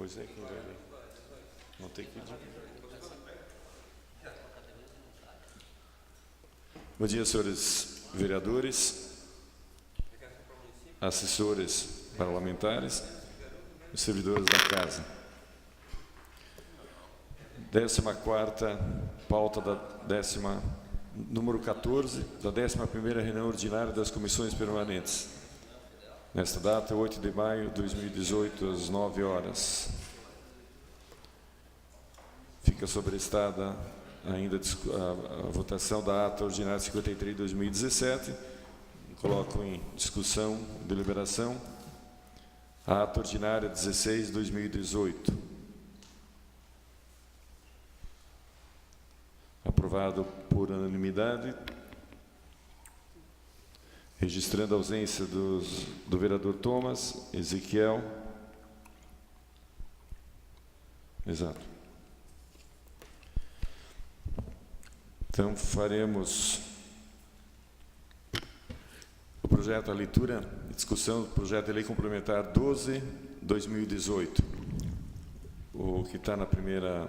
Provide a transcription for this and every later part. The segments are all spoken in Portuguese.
Pois é, quem vai ler? Não tem que dizer. Bom dia, senhores vereadores, assessores parlamentares e servidores da Casa. 14ª pauta número 14, da 11ª reunião ordinária das comissões permanentes. Nesta data, 8 de maio de 2018, às 9 horas. Fica sobrestada ainda a votação da ata ordinária 53 de 2017. Coloco em discussão, deliberação, a ata ordinária 16 de 2018. Aprovado por unanimidade, registrando a ausência do vereador Thomas, Ezequiel. Exato. Então, faremos o projeto, a leitura e discussão do projeto de lei complementar 12/2018. O que está na primeiro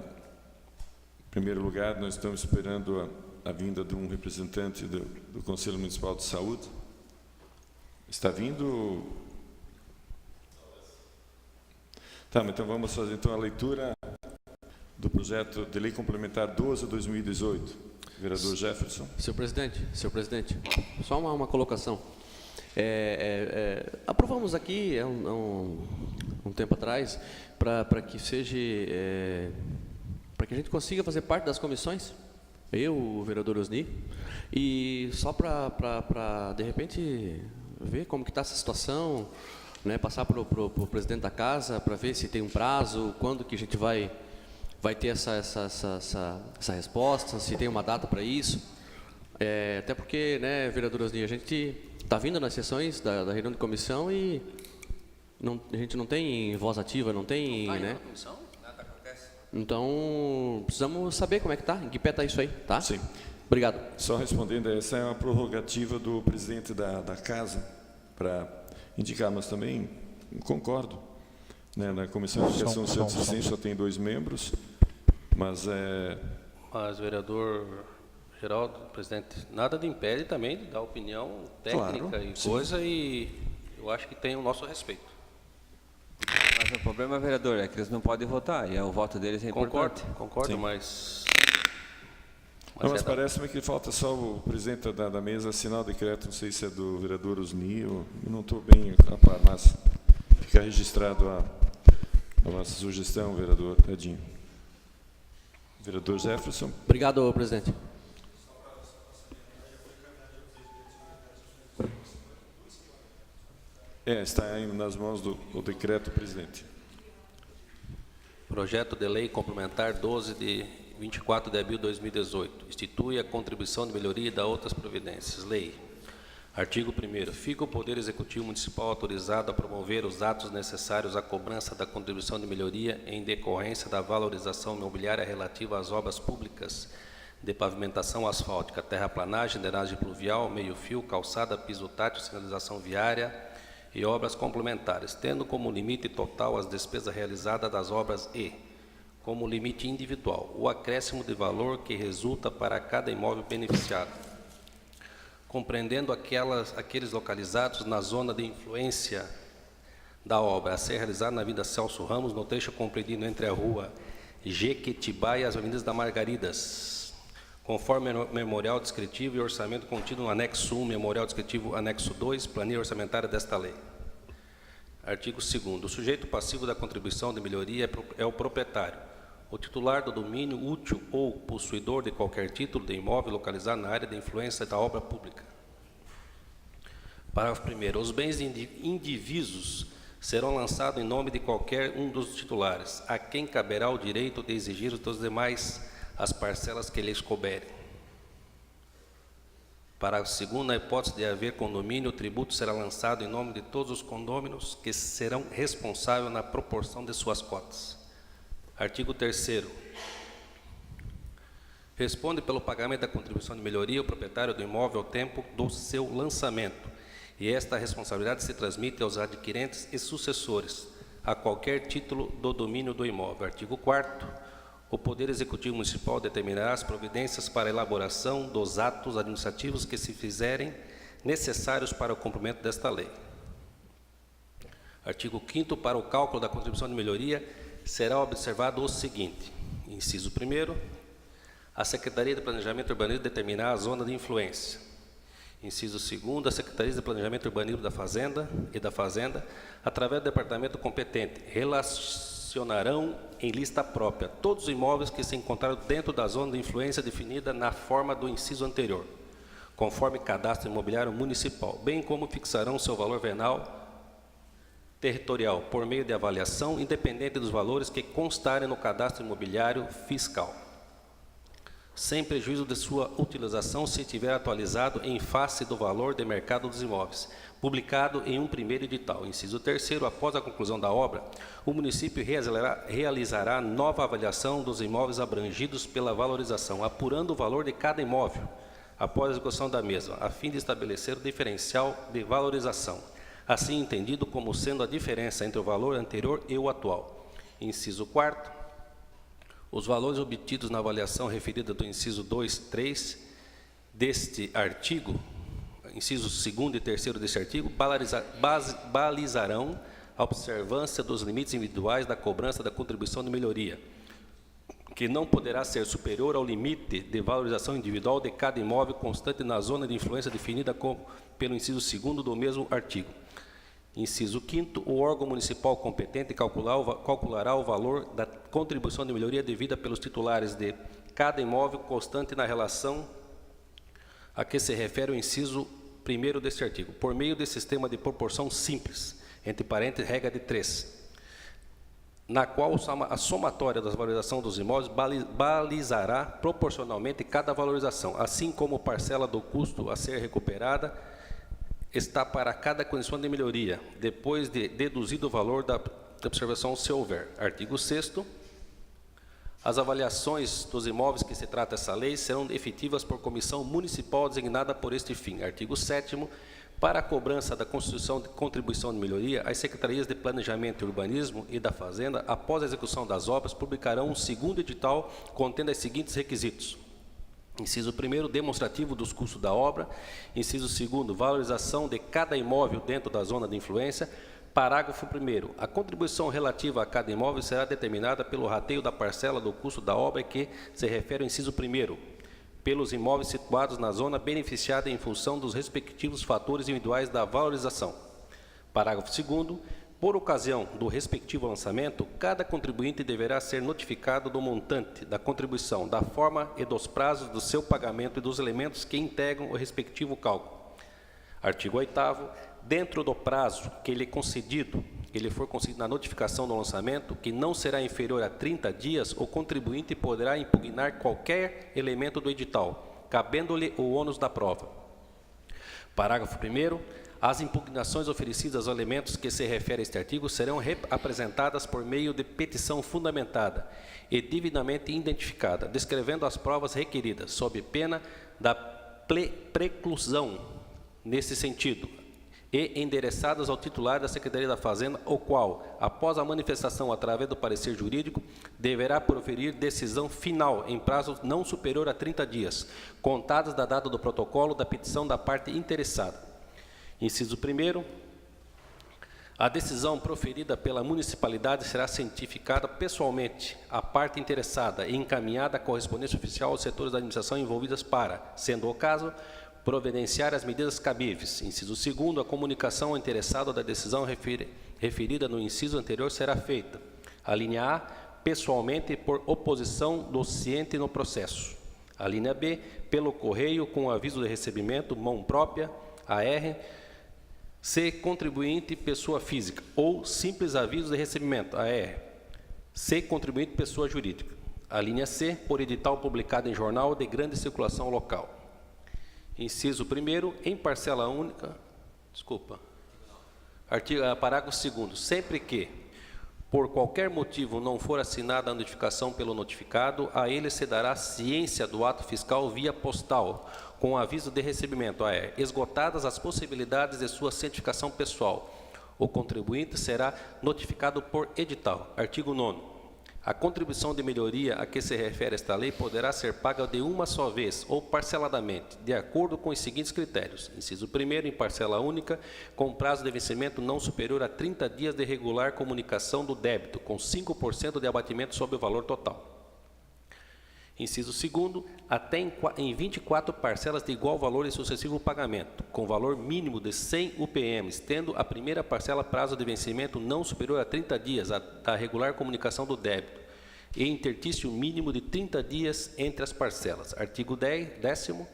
lugar, nós estamos esperando a vinda de um representante do Conselho Municipal de Saúde. Está vindo? Tá, então vamos fazer então a leitura do projeto de lei complementar 12/2018. Vereador Jefferson. Senhor presidente, só uma colocação. Aprovamos aqui há um tempo atrás para que seja para que a gente consiga fazer parte das comissões, eu, o vereador Osni, e só para de repente ver como que está essa situação, né, passar para o presidente da casa para ver se tem um prazo, quando que a gente vai ter essa resposta, se tem uma data para isso. Até porque, né, vereador Osni, a gente está vindo nas sessões da reunião de comissão e a gente não tem voz ativa, não tem, né? Então, precisamos saber como é que está, em que pé está isso aí, tá? Sim. Obrigado. Só respondendo, essa é uma prerrogativa do presidente da Casa para indicar, mas também concordo. Né, na Comissão de Educação e Assistência só tem 2 membros, mas Mas, vereador Geraldo, presidente, nada de impede também de dar opinião técnica, claro, e sim, coisa, e eu acho que tem o nosso respeito. Mas o problema, vereador, é que eles não podem votar, e o voto deles é importante. Concordo, mas parece-me que falta só o presidente da mesa assinar o decreto, não sei se é do vereador Osni, ou não estou bem a par, mas fica registrado a nossa sugestão, vereador Edinho. Vereador Jefferson. Obrigado, presidente. Está indo nas mãos do decreto, presidente. Projeto de lei complementar 12 de 24 de abril de 2018. Institui a contribuição de melhoria e dá outras providências. Lei. Artigo 1º. Fica o Poder Executivo Municipal autorizado a promover os atos necessários à cobrança da contribuição de melhoria em decorrência da valorização imobiliária relativa às obras públicas de pavimentação asfáltica, terraplanagem, drenagem pluvial, meio-fio, calçada, piso tátil, sinalização viária e obras complementares, tendo como limite total as despesas realizadas das obras e, como limite individual, o acréscimo de valor que resulta para cada imóvel beneficiado, compreendendo aqueles localizados na zona de influência da obra a ser realizada na Avenida Celso Ramos, no trecho compreendido entre a rua Jequitibá e as avenidas da Margaridas, conforme memorial descritivo e orçamento contido no anexo 1, memorial descritivo anexo 2, planilha orçamentária desta lei. Artigo 2º. O sujeito passivo da contribuição de melhoria é o proprietário, o titular do domínio útil ou possuidor de qualquer título de imóvel localizado na área de influência da obra pública. Parágrafo 1º. Os bens indivisos serão lançados em nome de qualquer um dos titulares, a quem caberá o direito de exigir dos demais as parcelas que lhes couberem. Parágrafo 2º. Na hipótese de haver condomínio, o tributo será lançado em nome de todos os condôminos que serão responsáveis na proporção de suas cotas. Artigo 3º. Responde pelo pagamento da contribuição de melhoria o proprietário do imóvel ao tempo do seu lançamento, e esta responsabilidade se transmite aos adquirentes e sucessores, a qualquer título do domínio do imóvel. Artigo 4º. O Poder Executivo Municipal determinará as providências para a elaboração dos atos administrativos que se fizerem necessários para o cumprimento desta lei. Artigo 5º. Para o cálculo da contribuição de melhoria, será observado o seguinte. Inciso 1º. A Secretaria de Planejamento e Urbanismo determinará a zona de influência. Inciso 2º. A Secretaria de Planejamento e Urbanismo da Fazenda, através do departamento competente, relacionarão em lista própria todos os imóveis que se encontraram dentro da zona de influência definida na forma do inciso anterior, conforme cadastro imobiliário municipal, bem como fixarão seu valor venal territorial por meio de avaliação independente dos valores que constarem no cadastro imobiliário fiscal, sem prejuízo de sua utilização se estiver atualizado em face do valor de mercado dos imóveis, publicado em um primeiro edital. Inciso 3º. Após a conclusão da obra, o município realizará nova avaliação dos imóveis abrangidos pela valorização, apurando o valor de cada imóvel após a execução da mesma, a fim de estabelecer o diferencial de valorização, assim entendido como sendo a diferença entre o valor anterior e o atual. Inciso 4º. Os valores obtidos na avaliação referida do inciso 2, 3 deste artigo, incisos 2º e 3º deste artigo, balizarão a observância dos limites individuais da cobrança da contribuição de melhoria, que não poderá ser superior ao limite de valorização individual de cada imóvel constante na zona de influência definida pelo inciso 2º do mesmo artigo. Inciso 5º. O órgão municipal competente calculará o valor da contribuição de melhoria devida pelos titulares de cada imóvel constante na relação a que se refere o inciso 1º deste artigo, por meio de sistema de proporção simples, entre parênteses, regra de 3, na qual a somatória da valorização dos imóveis balizará proporcionalmente cada valorização, assim como parcela do custo a ser recuperada está para cada condição de melhoria, depois de deduzido o valor da observação, se houver. Artigo 6º. As avaliações dos imóveis que se trata essa lei serão efetivas por comissão municipal designada por este fim. Artigo 7º. Para a cobrança da contribuição de melhoria, as Secretarias de Planejamento e Urbanismo e da Fazenda, após a execução das obras, publicarão um segundo edital contendo os seguintes requisitos. Inciso 1º, demonstrativo dos custos da obra. Inciso 2º, valorização de cada imóvel dentro da zona de influência. Parágrafo 1º, a contribuição relativa a cada imóvel será determinada pelo rateio da parcela do custo da obra que se refere ao inciso 1º, pelos imóveis situados na zona beneficiada em função dos respectivos fatores individuais da valorização. Parágrafo 2º, por ocasião do respectivo lançamento, cada contribuinte deverá ser notificado do montante da contribuição, da forma e dos prazos do seu pagamento e dos elementos que integram o respectivo cálculo. Artigo 8º. Dentro do prazo que ele for concedido na notificação do lançamento, que não será inferior a 30 dias, o contribuinte poderá impugnar qualquer elemento do edital, cabendo-lhe o ônus da prova. Parágrafo 1º. As impugnações oferecidas aos elementos que se refere a este artigo serão apresentadas por meio de petição fundamentada e devidamente identificada, descrevendo as provas requeridas, sob pena da preclusão nesse sentido, e endereçadas ao titular da Secretaria da Fazenda, o qual, após a manifestação através do parecer jurídico, deverá proferir decisão final em prazo não superior a 30 dias, contados da data do protocolo da petição da parte interessada. Inciso 1º, a decisão proferida pela municipalidade será cientificada pessoalmente à parte interessada e encaminhada à correspondência oficial aos setores da administração envolvidas para, sendo o caso, providenciar as medidas cabíveis. Inciso 2º, a comunicação ao interessado da decisão referida no inciso anterior será feita. A linha A, pessoalmente por oposição do ciente no processo. A linha B, pelo correio com aviso de recebimento, mão própria, AR, C, contribuinte, pessoa física, ou simples aviso de recebimento, AR. C, contribuinte, pessoa jurídica. A linha C, por edital publicado em jornal de grande circulação local. Inciso 1º, em parcela única, parágrafo 2º, sempre que, por qualquer motivo, não for assinada a notificação pelo notificado, a ele se dará ciência do ato fiscal via postal, com aviso de recebimento, esgotadas as possibilidades de sua cientificação pessoal, O contribuinte será notificado por edital. Artigo 9º. A contribuição de melhoria a que se refere esta lei poderá ser paga de uma só vez ou parceladamente, de acordo com os seguintes critérios. Inciso 1º, em parcela única, com prazo de vencimento não superior a 30 dias de regular comunicação do débito, com 5% de abatimento sobre o valor total. Inciso 2º, até em 24 parcelas de igual valor em sucessivo pagamento, com valor mínimo de 100 UPMs, tendo a primeira parcela prazo de vencimento não superior a 30 dias da regular comunicação do débito, e intertício mínimo de 30 dias entre as parcelas. Artigo 10º.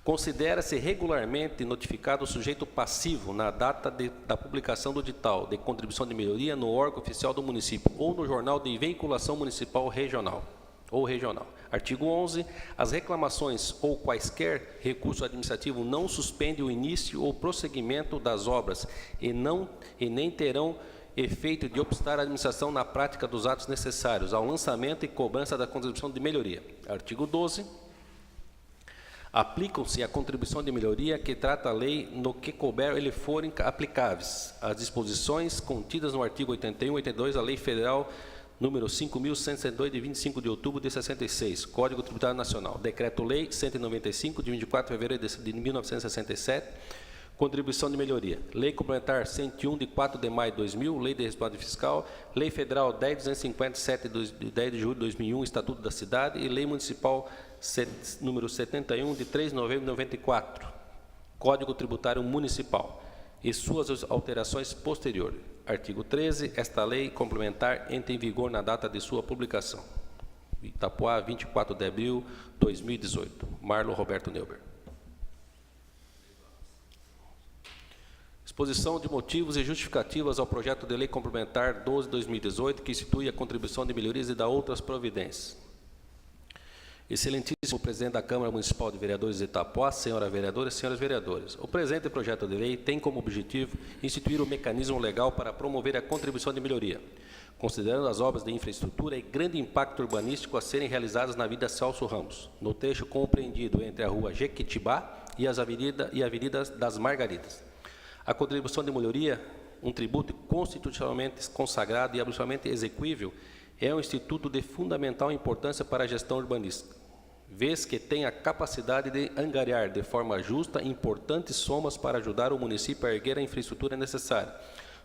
Considera-se regularmente notificado o sujeito passivo na data da publicação do edital de contribuição de melhoria no órgão oficial do município ou no jornal de veiculação municipal regional. Artigo 11. As reclamações ou quaisquer recurso administrativo não suspendem o início ou prosseguimento das obras e nem terão efeito de obstar a administração na prática dos atos necessários ao lançamento e cobrança da contribuição de melhoria. Artigo 12. Aplicam-se à contribuição de melhoria que trata a lei no que couber ele forem aplicáveis as disposições contidas no artigo 81 e 82 da Lei Federal número 5.162, de 25 de outubro de 66, Código Tributário Nacional, Decreto-Lei 195, de 24 de fevereiro de 1967, Contribuição de Melhoria, Lei Complementar 101, de 4 de maio de 2000, Lei de Responsabilidade Fiscal, Lei Federal 10.257, de 10 de julho de 2001, Estatuto da Cidade, e Lei Municipal número 71, de 3 de novembro de 94, Código Tributário Municipal, e suas alterações posteriores. Artigo 13. Esta lei complementar entra em vigor na data de sua publicação. Itapoá, 24 de abril de 2018. Marlon Roberto Neuber. Exposição de motivos e justificativas ao projeto de lei complementar 12/2018, que institui a contribuição de melhorias e dá outras providências. Excelentíssimo presidente da Câmara Municipal de Vereadores de Itapoá, senhora vereadora e senhores vereadores, o presente projeto de lei tem como objetivo instituir um mecanismo legal para promover a contribuição de melhoria, considerando as obras de infraestrutura e grande impacto urbanístico a serem realizadas na Avenida Celso Ramos, no trecho compreendido entre a Rua Jequitibá e a Avenida das Margaridas. A contribuição de melhoria, um tributo constitucionalmente consagrado e absolutamente exequível, é um instituto de fundamental importância para a gestão urbanística, vez que tem a capacidade de angariar de forma justa importantes somas para ajudar o município a erguer a infraestrutura necessária,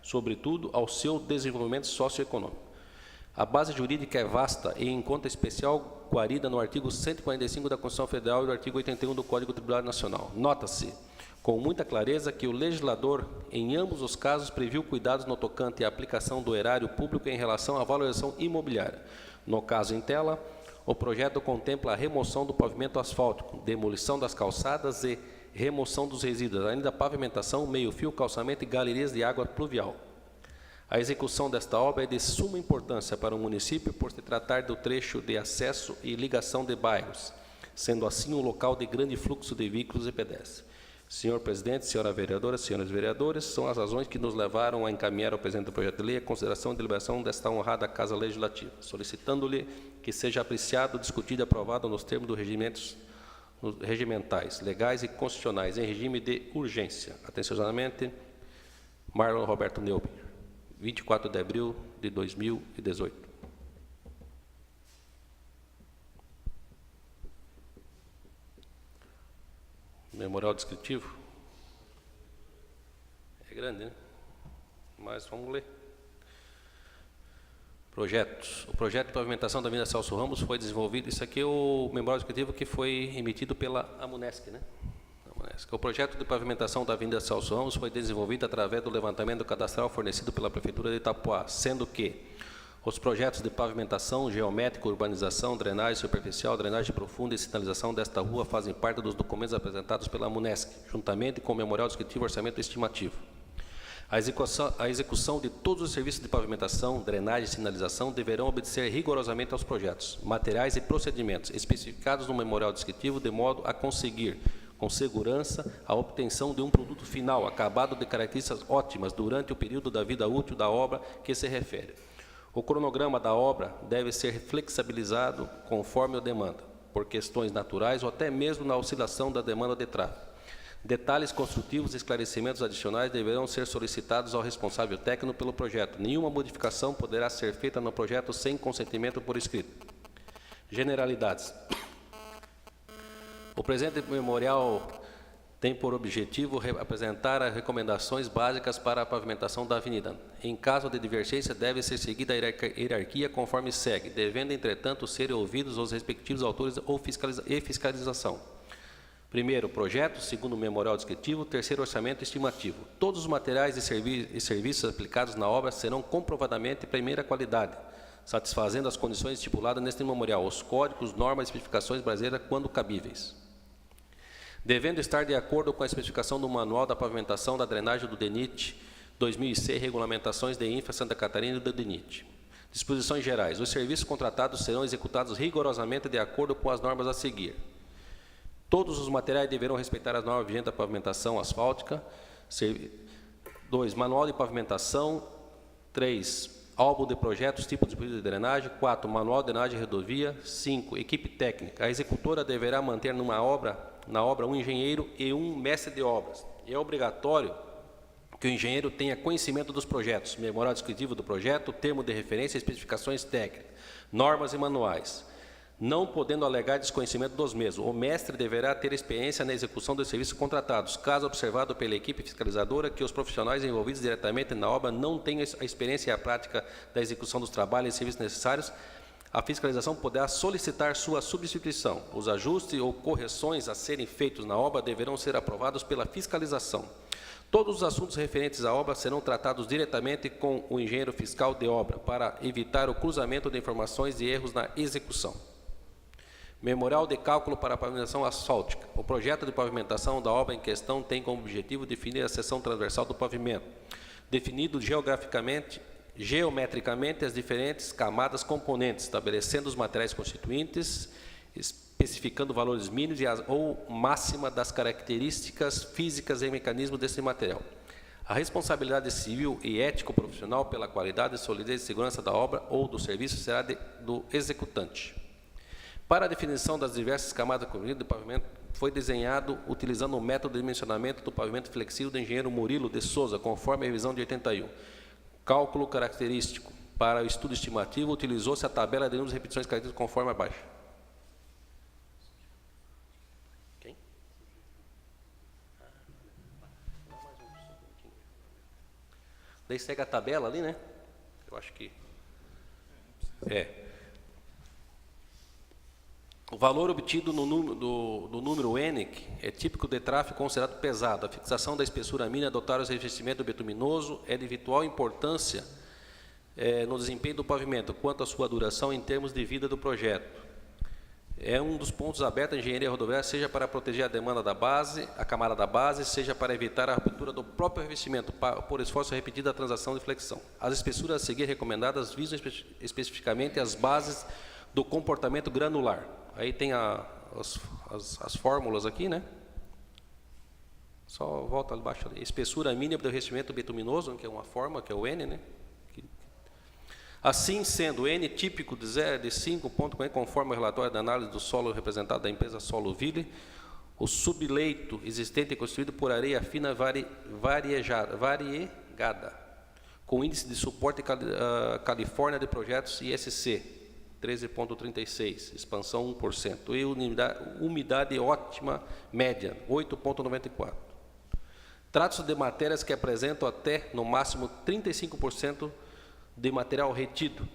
sobretudo ao seu desenvolvimento socioeconômico. A base jurídica é vasta e encontra especial guarida no artigo 145 da Constituição Federal e no artigo 81 do Código Tributário Nacional. Nota-se com muita clareza que o legislador, em ambos os casos, previu cuidados no tocante à aplicação do erário público em relação à valorização imobiliária. No caso em tela, o projeto contempla a remoção do pavimento asfáltico, demolição das calçadas e remoção dos resíduos, além da pavimentação, meio-fio, calçamento e galerias de água pluvial. A execução desta obra é de suma importância para o município por se tratar do trecho de acesso e ligação de bairros, sendo assim um local de grande fluxo de veículos e pedestres. Senhor presidente, senhora vereadora, senhores vereadores, são as razões que nos levaram a encaminhar ao presente projeto de lei a consideração e deliberação desta honrada Casa Legislativa, solicitando-lhe que seja apreciado, discutido e aprovado nos termos dos regimentais, legais e constitucionais, em regime de urgência. Atenciosamente, Marlon Roberto Neuber, 24 de abril de 2018. Memorial descritivo. É grande, né? Mas vamos ler. Projetos. O projeto de pavimentação da Avenida Celso Ramos foi desenvolvido. Isso aqui é o memorial descritivo que foi emitido pela Amunesc, né? O projeto de pavimentação da Avenida Celso Ramos foi desenvolvido através do levantamento cadastral fornecido pela Prefeitura de Itapoá, sendo que os projetos de pavimentação, geométrica, urbanização, drenagem superficial, drenagem profunda e sinalização desta rua fazem parte dos documentos apresentados pela Amunesc, juntamente com o memorial descritivo e orçamento estimativo. A execução de todos os serviços de pavimentação, drenagem e sinalização deverão obedecer rigorosamente aos projetos, materiais e procedimentos especificados no memorial descritivo, de modo a conseguir, com segurança, a obtenção de um produto final acabado de características ótimas durante o período da vida útil da obra que se refere. O cronograma da obra deve ser flexibilizado conforme a demanda, por questões naturais ou até mesmo na oscilação da demanda de tráfego. Detalhes construtivos e esclarecimentos adicionais deverão ser solicitados ao responsável técnico pelo projeto. Nenhuma modificação poderá ser feita no projeto sem consentimento por escrito. Generalidades. O presente memorial tem por objetivo apresentar as recomendações básicas para a pavimentação da avenida. Em caso de divergência, deve ser seguida a hierarquia conforme segue, devendo, entretanto, ser ouvidos os respectivos autores e fiscalização. Primeiro, projeto. Segundo, memorial descritivo. Terceiro, orçamento estimativo. Todos os materiais e serviços aplicados na obra serão comprovadamente de primeira qualidade, satisfazendo as condições estipuladas neste memorial, os códigos, normas e especificações brasileiras quando cabíveis. Devendo estar de acordo com a especificação do Manual da Pavimentação da Drenagem do DENIT 2006, Regulamentações de Infra Santa Catarina do DENIT. Disposições gerais. Os serviços contratados serão executados rigorosamente de acordo com as normas a seguir. Todos os materiais deverão respeitar as normas vigentes da pavimentação asfáltica. 2. Manual de pavimentação. 3. Álbum de projetos, tipo de pedido de drenagem. 4. Manual de drenagem e rodovia. 5. Equipe técnica. A executora deverá manter na obra um engenheiro e um mestre de obras. É obrigatório que o engenheiro tenha conhecimento dos projetos, memorial descritivo do projeto, termo de referência, especificações técnicas, normas e manuais, não podendo alegar desconhecimento dos mesmos. O mestre deverá ter experiência na execução dos serviços contratados, caso observado pela equipe fiscalizadora que os profissionais envolvidos diretamente na obra não tenham a experiência e a prática da execução dos trabalhos e serviços necessários. A fiscalização poderá solicitar sua substituição. Os ajustes ou correções a serem feitos na obra deverão ser aprovados pela fiscalização. Todos os assuntos referentes à obra serão tratados diretamente com o engenheiro fiscal de obra, para evitar o cruzamento de informações e erros na execução. Memorial de cálculo para a pavimentação asfáltica. O projeto de pavimentação da obra em questão tem como objetivo definir a seção transversal do pavimento, definido geometricamente as diferentes camadas componentes, estabelecendo os materiais constituintes, especificando valores mínimos ou máxima das características físicas e mecanismos desse material. A responsabilidade civil e ético-profissional pela qualidade, solidez e segurança da obra ou do serviço será do executante. Para a definição das diversas camadas do pavimento, foi desenhado utilizando o método de dimensionamento do pavimento flexível do engenheiro Murilo de Souza, conforme a revisão de 81. Cálculo característico. Para o estudo estimativo, utilizou-se a tabela de números e repetições características conforme abaixo. Quem? Daí segue a tabela ali, né? Eu acho que... O valor obtido do número N é típico de tráfego considerado pesado. A fixação da espessura mínima adotar o revestimento bituminoso é de vital importância no desempenho do pavimento, quanto à sua duração em termos de vida do projeto. É um dos pontos abertos da engenharia rodoviária, seja para proteger a demanda da base, a camada da base, seja para evitar a ruptura do próprio revestimento, por esforço repetido da transação de flexão. As espessuras a seguir recomendadas visam especificamente as bases do comportamento granular. Aí tem as fórmulas aqui, né? Só volta ali embaixo ali. Espessura mínima do revestimento bituminoso, que é uma forma, que é o N, né? Assim sendo, N típico de 0 de 5,40, conforme o relatório da análise do solo representado da empresa Soloville, o subleito existente é constituído por areia fina variegada, com índice de suporte Califórnia de projetos ISC, 13,36, expansão 1%, e umidade ótima média, 8,94. Trata-se de matérias que apresentam até, no máximo, 35% de material retido,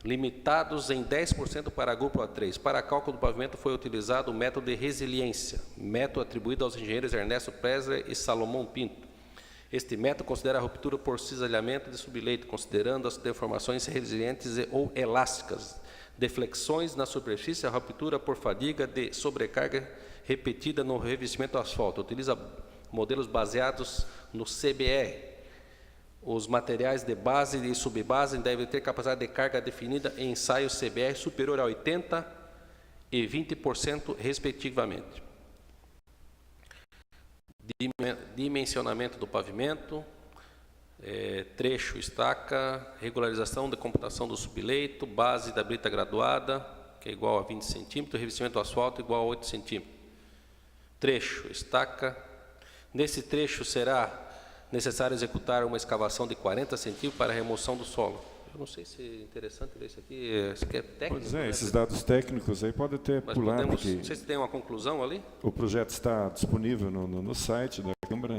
limitados em 10% para grupo A3. Para cálculo do pavimento foi utilizado o método de resiliência, método atribuído aos engenheiros Ernesto Presler e Salomão Pinto. Este método considera a ruptura por cisalhamento de subleito, considerando as deformações resilientes ou elásticas, deflexões na superfície, a ruptura por fadiga de sobrecarga repetida no revestimento asfalto. Utiliza modelos baseados no CBR. Os materiais de base e subbase devem ter capacidade de carga definida em ensaio CBR superior a 80% e 20%, respectivamente. Dimensionamento do pavimento, trecho, estaca, regularização da computação do subleito, base da brita graduada, que é igual a 20 centímetros, revestimento do asfalto igual a 8 centímetros. Trecho, estaca. Nesse trecho será necessário executar uma escavação de 40 centímetros para a remoção do solo. Eu não sei se é interessante ver isso aqui. Isso aqui é técnico. Pois é, né? esses dados técnicos aí pode até Mas pular, podemos, porque não sei se tem uma conclusão ali. o projeto está disponível no site da Câmara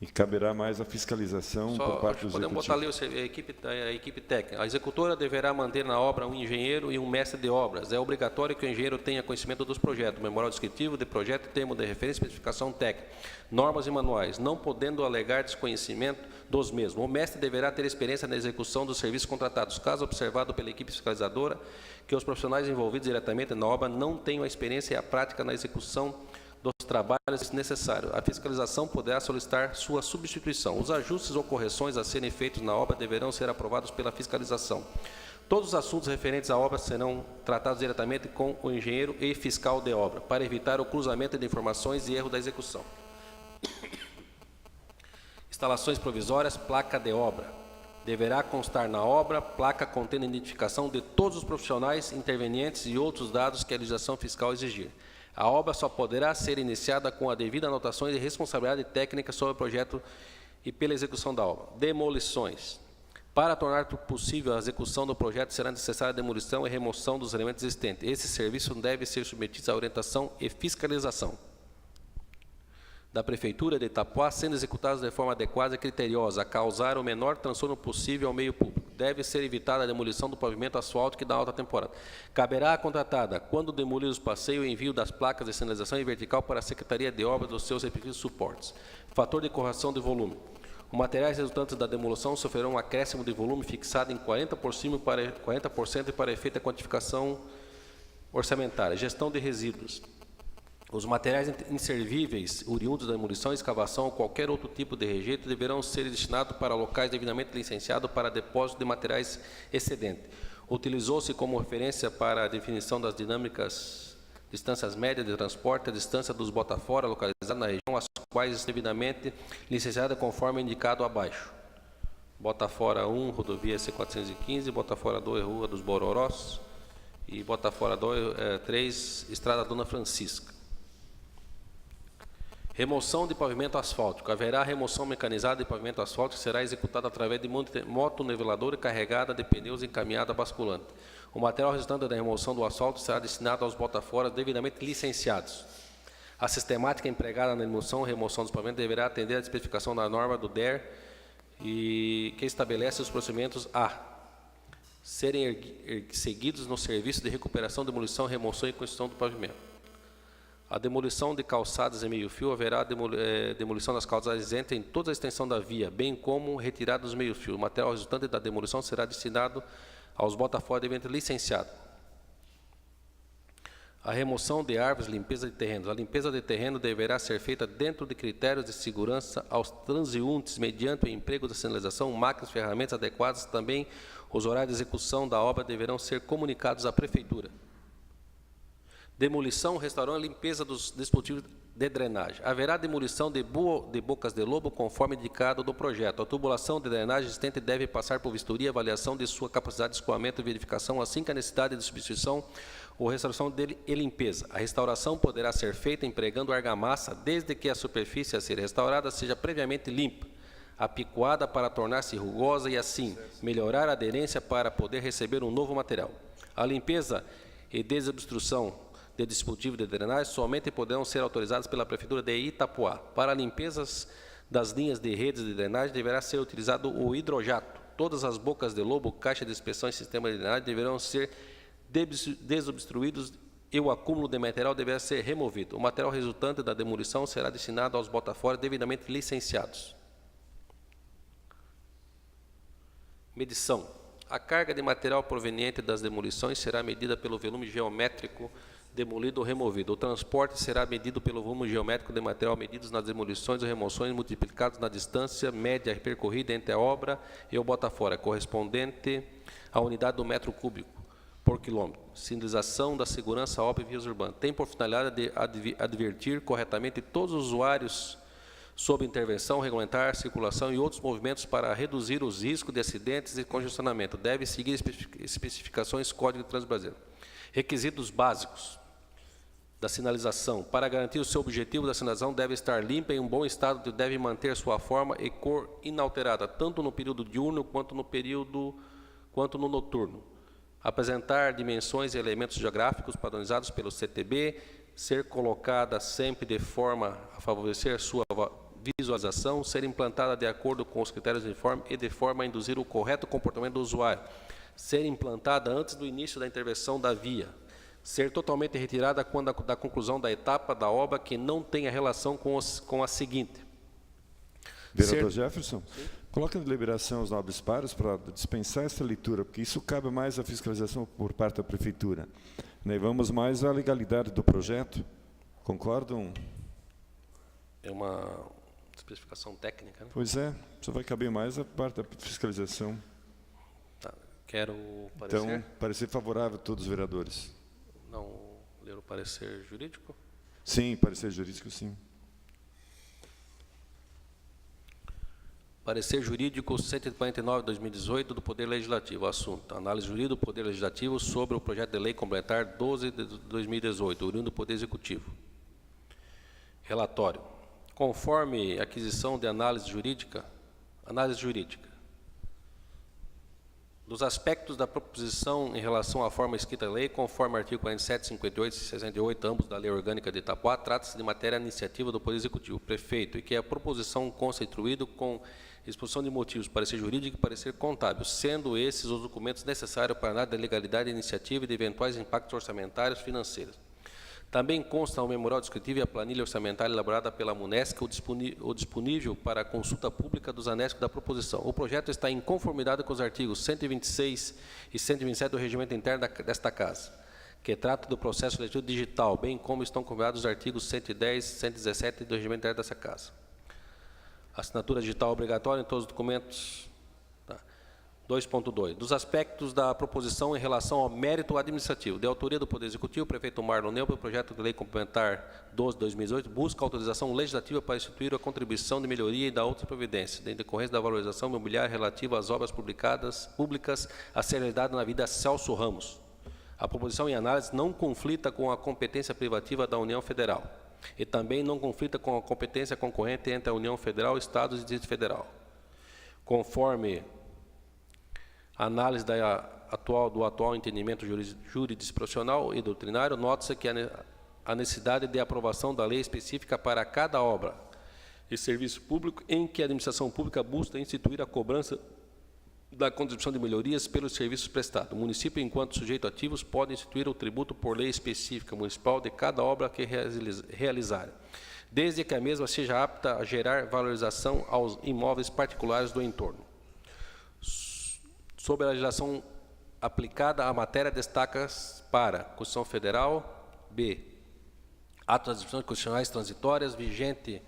e caberá mais a fiscalização por parte do podemos botar Executivo. ali a equipe técnica. A executora deverá manter na obra um engenheiro e um mestre de obras. É obrigatório que o engenheiro tenha conhecimento dos projetos, memorial descritivo de projeto, termo de referência, especificação técnica, normas e manuais, não podendo alegar desconhecimento dos mesmos. O mestre deverá ter experiência na execução dos serviços contratados, caso observado pela equipe fiscalizadora que os profissionais envolvidos diretamente na obra não tenham a experiência e a prática na execução dos trabalhos necessários. A fiscalização poderá solicitar sua substituição. Os ajustes ou correções a serem feitos na obra deverão ser aprovados pela fiscalização. Todos os assuntos referentes à obra serão tratados diretamente com o engenheiro e fiscal de obra, para evitar o cruzamento de informações e erro da execução. Instalações provisórias, placa de obra. Deverá constar na obra placa contendo identificação de todos os profissionais, intervenientes e outros dados que a legislação fiscal exigir. A obra só poderá ser iniciada com a devida anotação de responsabilidade técnica sobre o projeto e pela execução da obra. Demolições. Para tornar possível a execução do projeto, será necessária a demolição e remoção dos elementos existentes. Esse serviço deve ser submetido à orientação e fiscalização da Prefeitura de Itapoá, sendo executados de forma adequada e criteriosa, a causar o menor transtorno possível ao meio público. Deve ser evitada a demolição do pavimento asfáltico da alta temporada. Caberá à contratada, quando demolir os passeios, o envio das placas de sinalização em vertical para a Secretaria de Obras dos seus respectivos suportes. Fator de correção de volume. Os materiais resultantes da demolição sofrerão um acréscimo de volume fixado em 40% para efeito da quantificação orçamentária. Gestão de resíduos. Os materiais inservíveis, oriundos da demolição, escavação ou qualquer outro tipo de rejeito deverão ser destinados para locais devidamente licenciados para depósito de materiais excedentes. Utilizou-se como referência para a definição das dinâmicas distâncias médias de transporte, a distância dos bota-fora localizados na região, as quais devidamente licenciadas conforme indicado abaixo. Bota-fora 1, rodovia C415, Bota-fora 2, Rua dos Bororós, e Bota-fora 3, Estrada Dona Francisca. Remoção de pavimento asfáltico. Haverá remoção mecanizada de pavimento asfáltico que será executada através de moto-niveladora carregada de pneus encaminhada basculante. O material resultante da remoção do asfalto será destinado aos botaforas devidamente licenciados. A sistemática empregada na remoção dos pavimentos deverá atender à especificação da norma do DER e que estabelece os procedimentos a serem seguidos no serviço de recuperação, demolição, remoção e construção do pavimento. A demolição de calçadas em meio-fio, haverá demolição das calçadas isentas em toda a extensão da via, bem como retirada dos meio-fio. O material resultante da demolição será destinado aos botaforas devidamente licenciados. A remoção de árvores, limpeza de terrenos. A limpeza de terreno deverá ser feita dentro de critérios de segurança aos transeuntes, mediante o emprego da sinalização, máquinas e ferramentas adequadas. Também os horários de execução da obra deverão ser comunicados à Prefeitura. Demolição, restaurante e limpeza dos dispositivos de drenagem. Haverá demolição de bocas de lobo conforme indicado do projeto. A tubulação de drenagem existente deve passar por vistoria e avaliação de sua capacidade de escoamento e verificação, assim que a necessidade de substituição ou restauração dele e limpeza. A restauração poderá ser feita empregando argamassa, desde que a superfície a ser restaurada seja previamente limpa, apicoada para tornar-se rugosa e, assim, melhorar a aderência para poder receber um novo material. A limpeza e desobstrução de dispositivo de drenagem somente poderão ser autorizados pela Prefeitura de Itapoá. Para limpezas das linhas de redes de drenagem, deverá ser utilizado o hidrojato. Todas as bocas de lobo, caixa de inspeção e sistema de drenagem deverão ser desobstruídos e o acúmulo de material deverá ser removido. O material resultante da demolição será destinado aos botaforas devidamente licenciados. Medição. A carga de material proveniente das demolições será medida pelo volume geométrico demolido ou removido. O transporte será medido pelo volume geométrico de material medidos nas demolições ou remoções multiplicados na distância média percorrida entre a obra e o botafora, correspondente à unidade do metro cúbico por quilômetro. Sinalização da segurança obra e vias urbanas. Tem por finalidade de advertir corretamente todos os usuários sob intervenção, regulamentar a circulação e outros movimentos para reduzir os riscos de acidentes e congestionamento. Deve seguir especificações Código de Trânsito Brasileiro. Requisitos básicos. da sinalização. Para garantir o seu objetivo, da sinalização deve estar limpa, em um bom estado, e deve manter sua forma e cor inalterada, tanto no período diurno quanto no noturno. Apresentar dimensões e elementos geográficos padronizados pelo CTB, ser colocada sempre de forma a favorecer sua visualização, ser implantada de acordo com os critérios uniformes e de forma a induzir o correto comportamento do usuário, ser implantada antes do início da intervenção da via, ser totalmente retirada quando da conclusão da etapa da obra que não tenha relação com a seguinte. Vereador Jefferson, coloque na deliberação os nobres pares para dispensar essa leitura, porque isso cabe mais à fiscalização por parte da Prefeitura. Vamos mais à legalidade do projeto. Concordam? É uma especificação técnica, né? Pois é, só vai caber mais a parte da fiscalização. Tá. Quero parecer. Então, parecer favorável a todos os vereadores. Não ler o parecer jurídico? Sim, parecer jurídico, sim. Parecer jurídico 149/2018 do Poder Legislativo. Assunto: análise jurídica do Poder Legislativo sobre o projeto de lei complementar 12 de 2018, oriundo do Poder Executivo. Relatório. Conforme aquisição de análise jurídica, dos aspectos da proposição em relação à forma escrita da lei, conforme artigo 47, 58 e 68, ambos da Lei Orgânica de Itapuá, trata-se de matéria iniciativa do Poder Executivo, prefeito, e que a proposição consta instruído com exposição de motivos, parecer jurídico e parecer contábil, sendo esses os documentos necessários para análise da legalidade da iniciativa e de eventuais impactos orçamentários financeiros. Também consta o memorial descritivo e a planilha orçamentária elaborada pela Munesc, o disponível para a consulta pública dos anexos da proposição. O projeto está em conformidade com os artigos 126 e 127 do Regimento Interno desta Casa, que trata do processo legislativo digital, bem como estão convidados os artigos 110 e 117 do Regimento Interno dessa Casa. Assinatura digital obrigatória em todos os documentos. 2.2. Dos aspectos da proposição em relação ao mérito administrativo. De autoria do Poder Executivo, o prefeito Marlon Neubel, o projeto de lei complementar 12 de 2018, busca autorização legislativa para instituir a contribuição de melhoria e da outra providência, em decorrência da valorização imobiliária relativa às obras públicas a ser realizada na Avenida Celso Ramos. A proposição em análise não conflita com a competência privativa da União Federal e também não conflita com a competência concorrente entre a União Federal, Estados e Distrito Federal. Conforme a análise do atual entendimento jurisdicional e doutrinário, nota-se que a necessidade de aprovação da lei específica para cada obra e serviço público em que a administração pública busca instituir a cobrança da contribuição de melhorias pelos serviços prestados. O município, enquanto sujeito ativos, pode instituir o tributo por lei específica municipal de cada obra que realizar, desde que a mesma seja apta a gerar valorização aos imóveis particulares do entorno. Sobre a legislação aplicada à matéria, destaca-se para Constituição Federal, B, atos das disposições constitucionais transitórias, vigente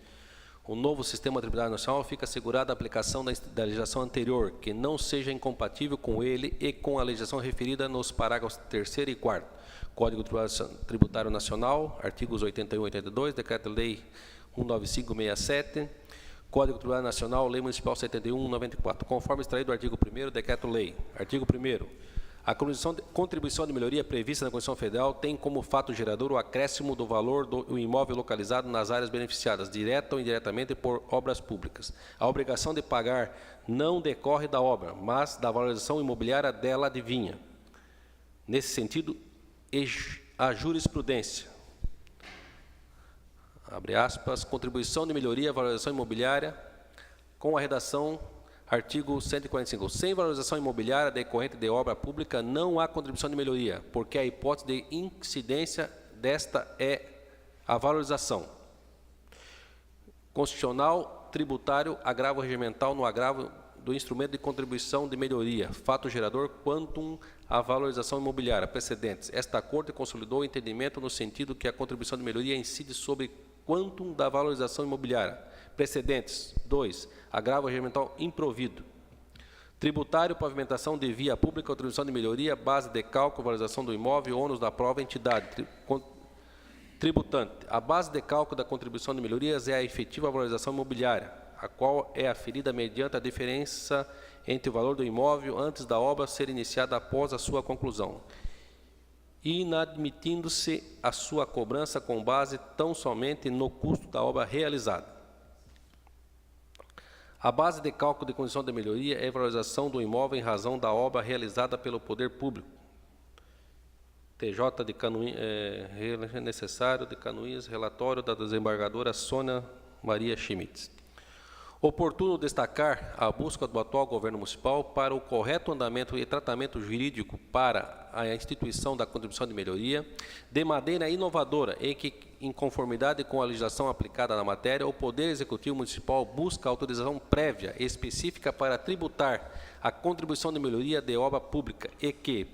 o novo sistema tributário nacional, fica assegurada a aplicação da legislação anterior, que não seja incompatível com ele e com a legislação referida nos parágrafos 3º e 4º. Código Tributário Nacional, artigos 81 e 82, Decreto-Lei 19567, Código Tributário Nacional, Lei Municipal 71/94, conforme extraído do artigo 1º, Decreto-Lei. Artigo 1º. A contribuição de melhoria prevista na Constituição Federal tem como fato gerador o acréscimo do valor do imóvel localizado nas áreas beneficiadas, direta ou indiretamente, por obras públicas. A obrigação de pagar não decorre da obra, mas da valorização imobiliária dela advinha. Nesse sentido, a jurisprudência, abre aspas, contribuição de melhoria à valorização imobiliária, com a redação, artigo 145. Sem valorização imobiliária decorrente de obra pública, não há contribuição de melhoria, porque a hipótese de incidência desta é a valorização. Constitucional, tributário, agravo regimental no agravo do instrumento de contribuição de melhoria, fato gerador, quantum à valorização imobiliária. Precedentes. Esta Corte consolidou o entendimento no sentido que a contribuição de melhoria incide sobre quantum da valorização imobiliária. Precedentes. 2. Agravo regimental improvido. Tributário, pavimentação de via pública, contribuição de melhoria, base de cálculo, valorização do imóvel, ônus da prova, entidade. Tributante. A base de cálculo da contribuição de melhorias é a efetiva valorização imobiliária, a qual é aferida mediante a diferença entre o valor do imóvel antes da obra ser iniciada após a sua conclusão, inadmitindo-se a sua cobrança com base tão somente no custo da obra realizada. A base de cálculo de condição de melhoria é a valorização do imóvel em razão da obra realizada pelo poder público. TJ de Canoinhas, necessário de Canoinhas, relatório da desembargadora Sônia Maria Schmitz. Oportuno destacar a busca do atual governo municipal para o correto andamento e tratamento jurídico para a instituição da contribuição de melhoria, de maneira inovadora e que, em conformidade com a legislação aplicada na matéria, o Poder Executivo Municipal busca autorização prévia específica para tributar a contribuição de melhoria de obra pública e que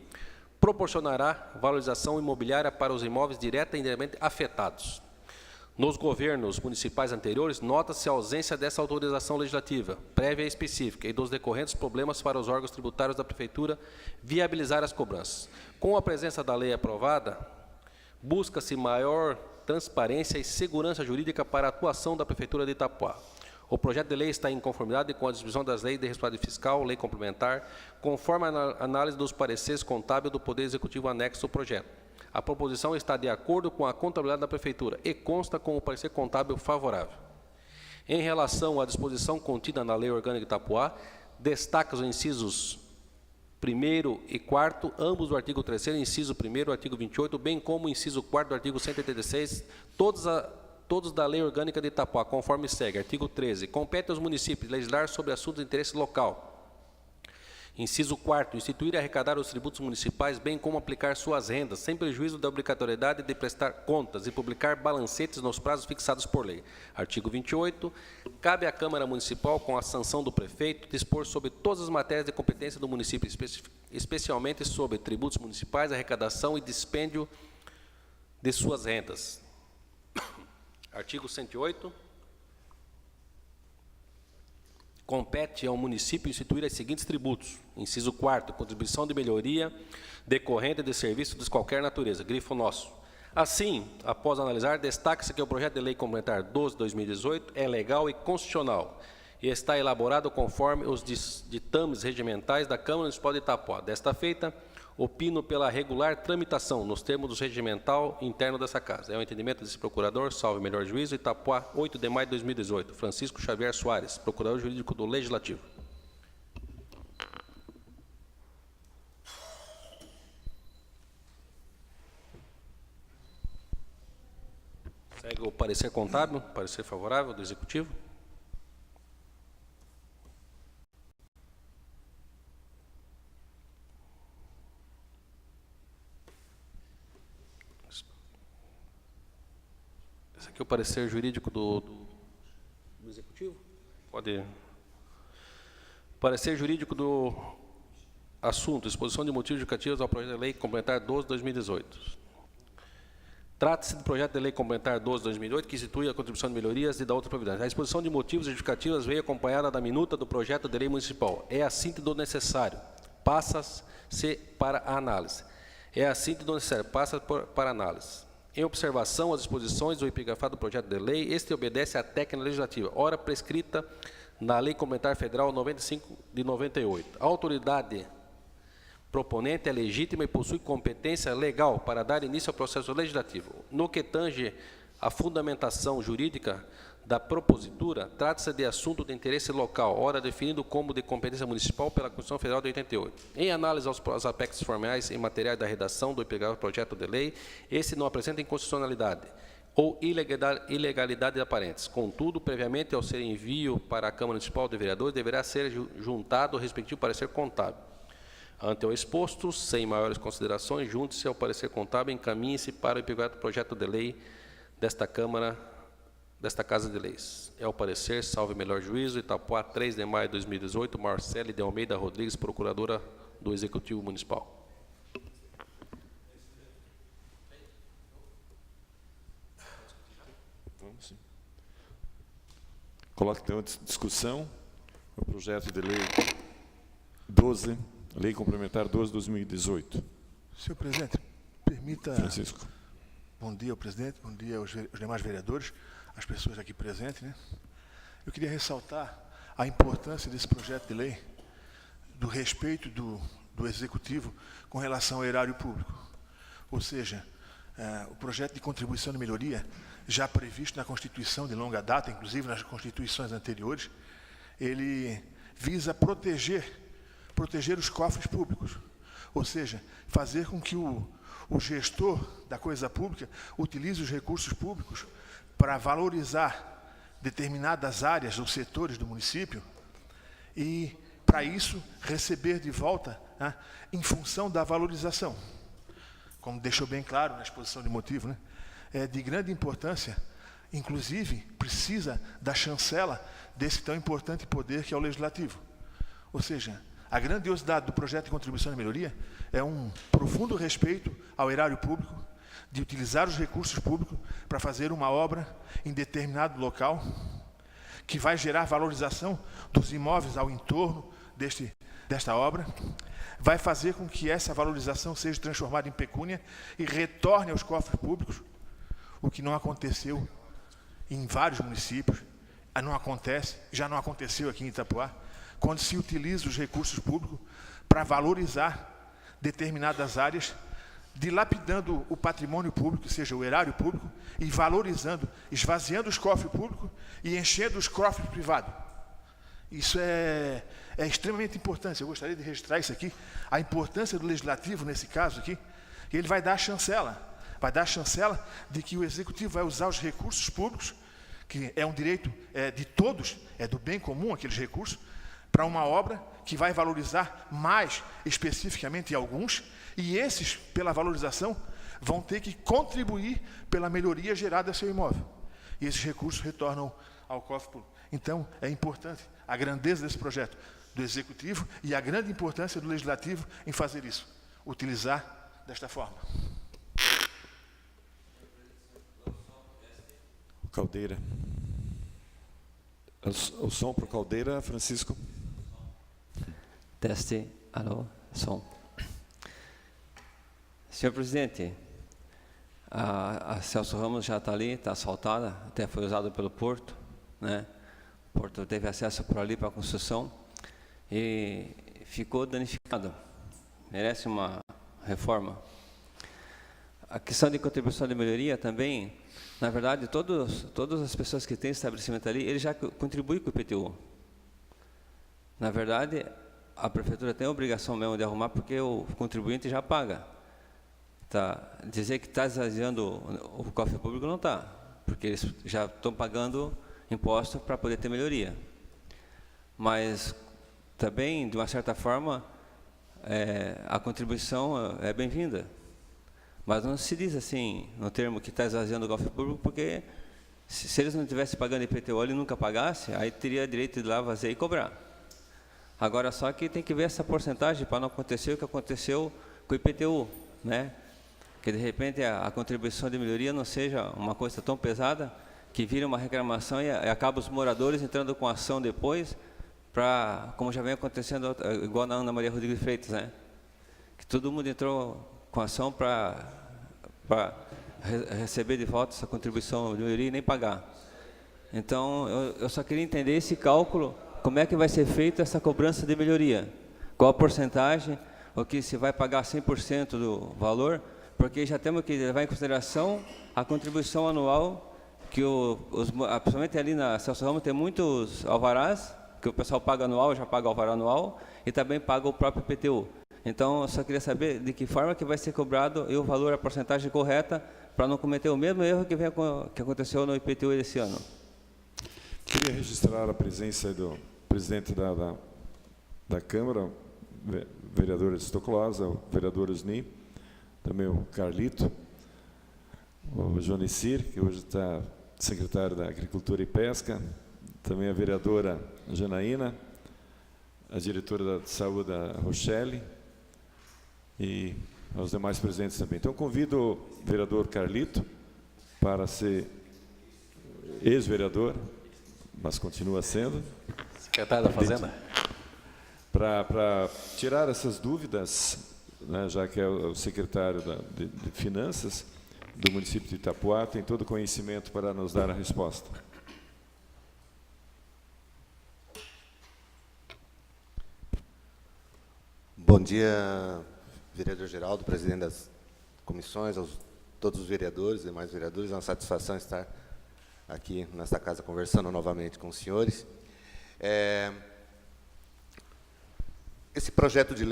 proporcionará valorização imobiliária para os imóveis direta e indiretamente afetados. Nos governos municipais anteriores, nota-se a ausência dessa autorização legislativa, prévia e específica, e dos decorrentes problemas para os órgãos tributários da Prefeitura viabilizar as cobranças. Com a presença da lei aprovada, busca-se maior transparência e segurança jurídica para a atuação da Prefeitura de Itapoá. O projeto de lei está em conformidade com a distribuição das leis de responsabilidade fiscal, lei complementar, conforme a análise dos pareceres contábeis do Poder Executivo anexo ao projeto. A proposição está de acordo com a contabilidade da Prefeitura e consta com o parecer contábil favorável. Em relação à disposição contida na Lei Orgânica de Itapoá, destaca os incisos 1º e 4º, ambos do artigo 3º, inciso 1º do artigo 28, bem como o inciso 4º do artigo 186, todos da Lei Orgânica de Itapoá, conforme segue. Artigo 13. Compete aos municípios legislar sobre assuntos de interesse local. Inciso 4º, instituir e arrecadar os tributos municipais, bem como aplicar suas rendas, sem prejuízo da obrigatoriedade de prestar contas e publicar balancetes nos prazos fixados por lei. Artigo 28, cabe à Câmara Municipal, com a sanção do prefeito, dispor sobre todas as matérias de competência do município, especialmente sobre tributos municipais, arrecadação e dispêndio de suas rendas. Artigo 108. Compete ao município instituir os seguintes tributos. Inciso 4º, contribuição de melhoria decorrente de serviço de qualquer natureza, grifo nosso. Assim, após analisar, destaca-se que o projeto de lei complementar 12/2018 é legal e constitucional e está elaborado conforme os ditames regimentais da Câmara Municipal de Itapoá. Desta feita, opino pela regular tramitação nos termos do regimental interno dessa casa. É o entendimento desse procurador, salve melhor juízo, Itapoá, 8 de maio de 2018. Francisco Xavier Soares, procurador jurídico do Legislativo. Segue o parecer contábil, parecer favorável do Executivo. Esse aqui é o parecer jurídico do Executivo? Pode. Parecer jurídico do assunto, exposição de motivos justificativos ao projeto de lei complementar 12/2018. Trata-se do projeto de lei complementar 12/2008, que institui a contribuição de melhorias e da outra providência. A exposição de motivos justificativos veio acompanhada da minuta do projeto de lei municipal. É a síntese do necessário. Passa-se para a análise. É a síntese do necessário. Passa para a análise. Em observação às disposições do epgrafado do projeto de lei, este obedece à técnica legislativa, ora prescrita na Lei Complementar Federal 95 de 98. A autoridade proponente é legítima e possui competência legal para dar início ao processo legislativo. No que tange à fundamentação jurídica da propositura, trata-se de assunto de interesse local, ora definido como de competência municipal pela Constituição Federal de 88. Em análise aos aspectos formais e materiais da redação do projeto de lei, esse não apresenta inconstitucionalidade ou ilegalidade aparentes. Contudo, previamente ao ser envio para a Câmara Municipal de Vereadores, deverá ser juntado o respectivo parecer contábil. Ante o exposto, sem maiores considerações, junte-se ao parecer contábil e encaminhe-se para o projeto de lei desta Câmara, desta Casa de Leis. É o parecer, salve melhor juízo, Itapoá, 3 de maio de 2018, Marcele de Almeida Rodrigues, procuradora do Executivo Municipal. Vamos sim. Coloque então em discussão o projeto de lei 12, Lei Complementar 12/2018. Senhor presidente, permita... Francisco. Bom dia ao presidente, bom dia aos demais vereadores, às pessoas aqui presentes, né? Eu queria ressaltar a importância desse projeto de lei, do respeito do Executivo com relação ao erário público. Ou seja, o projeto de contribuição de melhoria, já previsto na Constituição de longa data, inclusive nas constituições anteriores, ele visa proteger os cofres públicos. Ou seja, fazer com que o gestor da coisa pública utilize os recursos públicos para valorizar determinadas áreas ou setores do município e, para isso, receber de volta, né, em função da valorização. Como deixou bem claro na exposição de motivo, né, é de grande importância, inclusive precisa da chancela desse tão importante poder que é o Legislativo. Ou seja, a grandiosidade do projeto de contribuição de melhoria é um profundo respeito ao erário público, de utilizar os recursos públicos para fazer uma obra em determinado local, que vai gerar valorização dos imóveis ao entorno desta obra, vai fazer com que essa valorização seja transformada em pecúnia e retorne aos cofres públicos, o que não aconteceu em vários municípios, já não aconteceu aqui em Itapoá, quando se utiliza os recursos públicos para valorizar determinadas áreas, dilapidando o patrimônio público, ou seja, o erário público, e valorizando, esvaziando os cofres públicos e enchendo os cofres privados. Isso é extremamente importante. Eu gostaria de registrar isso aqui, a importância do Legislativo, nesse caso aqui, que ele vai dar a chancela de que o Executivo vai usar os recursos públicos, que é um direito de todos, é do bem comum aqueles recursos, para uma obra que vai valorizar mais especificamente alguns, e esses, pela valorização, vão ter que contribuir pela melhoria gerada a seu imóvel. E esses recursos retornam ao cofre público. Então, é importante a grandeza desse projeto do Executivo e a grande importância do Legislativo em fazer isso, utilizar desta forma. Caldeira. O som para o Caldeira, Francisco. Teste, alô, som. Senhor presidente, a Celso Ramos já está ali, está asfaltada, até foi usado pelo Porto, né? O Porto teve acesso por ali para a construção e ficou danificado. Merece uma reforma. A questão de contribuição de melhoria também, na verdade, todas as pessoas que têm estabelecimento ali, ele já contribui com o IPTU. Na verdade, a prefeitura tem a obrigação mesmo de arrumar, porque o contribuinte já paga. Dizer que está esvaziando o cofre público não está, porque eles já estão pagando imposto para poder ter melhoria. Mas também, de uma certa forma, a contribuição é bem-vinda. Mas não se diz assim, no termo que está esvaziando o cofre público, porque se eles não estivessem pagando IPTU e nunca pagasse, aí teria direito de ir lá vazar e cobrar. Agora, só que tem que ver essa porcentagem para não acontecer o que aconteceu com o IPTU, né? Que de repente a contribuição de melhoria não seja uma coisa tão pesada que vira uma reclamação e acaba os moradores entrando com ação depois, como já vem acontecendo, igual na Ana Maria Rodrigues Freitas, né? Que todo mundo entrou com ação para receber de volta essa contribuição de melhoria e nem pagar. Então, eu só queria entender esse cálculo, como é que vai ser feita essa cobrança de melhoria? Qual a porcentagem, ou que se vai pagar 100% do valor, porque já temos que levar em consideração a contribuição anual, que principalmente ali na Celso Ramos tem muitos alvarás, que o pessoal paga anual, já paga alvará anual, e também paga o próprio IPTU. Então, eu só queria saber de que forma que vai ser cobrado e o valor, a porcentagem correta, para não cometer o mesmo erro que aconteceu no IPTU esse ano. Queria registrar a presença do presidente da Câmara, vereador Estoclosa, o vereador Osni, também o Carlito, o Jonicir, que hoje está secretário da Agricultura e Pesca, também a vereadora Janaína, a diretora da Saúde, a Rochelle, e aos demais presentes também. Então, convido o vereador Carlito para ser ex-vereador, mas continua sendo. Secretário da Fazenda. Para tirar essas dúvidas, né, já que é o secretário de Finanças do município de Itapoá, tem todo o conhecimento para nos dar a resposta. Bom dia, vereador Geraldo, presidente da comissões, todos os vereadores, demais vereadores. É uma satisfação estar aqui nesta casa conversando novamente com os senhores. Esse projeto de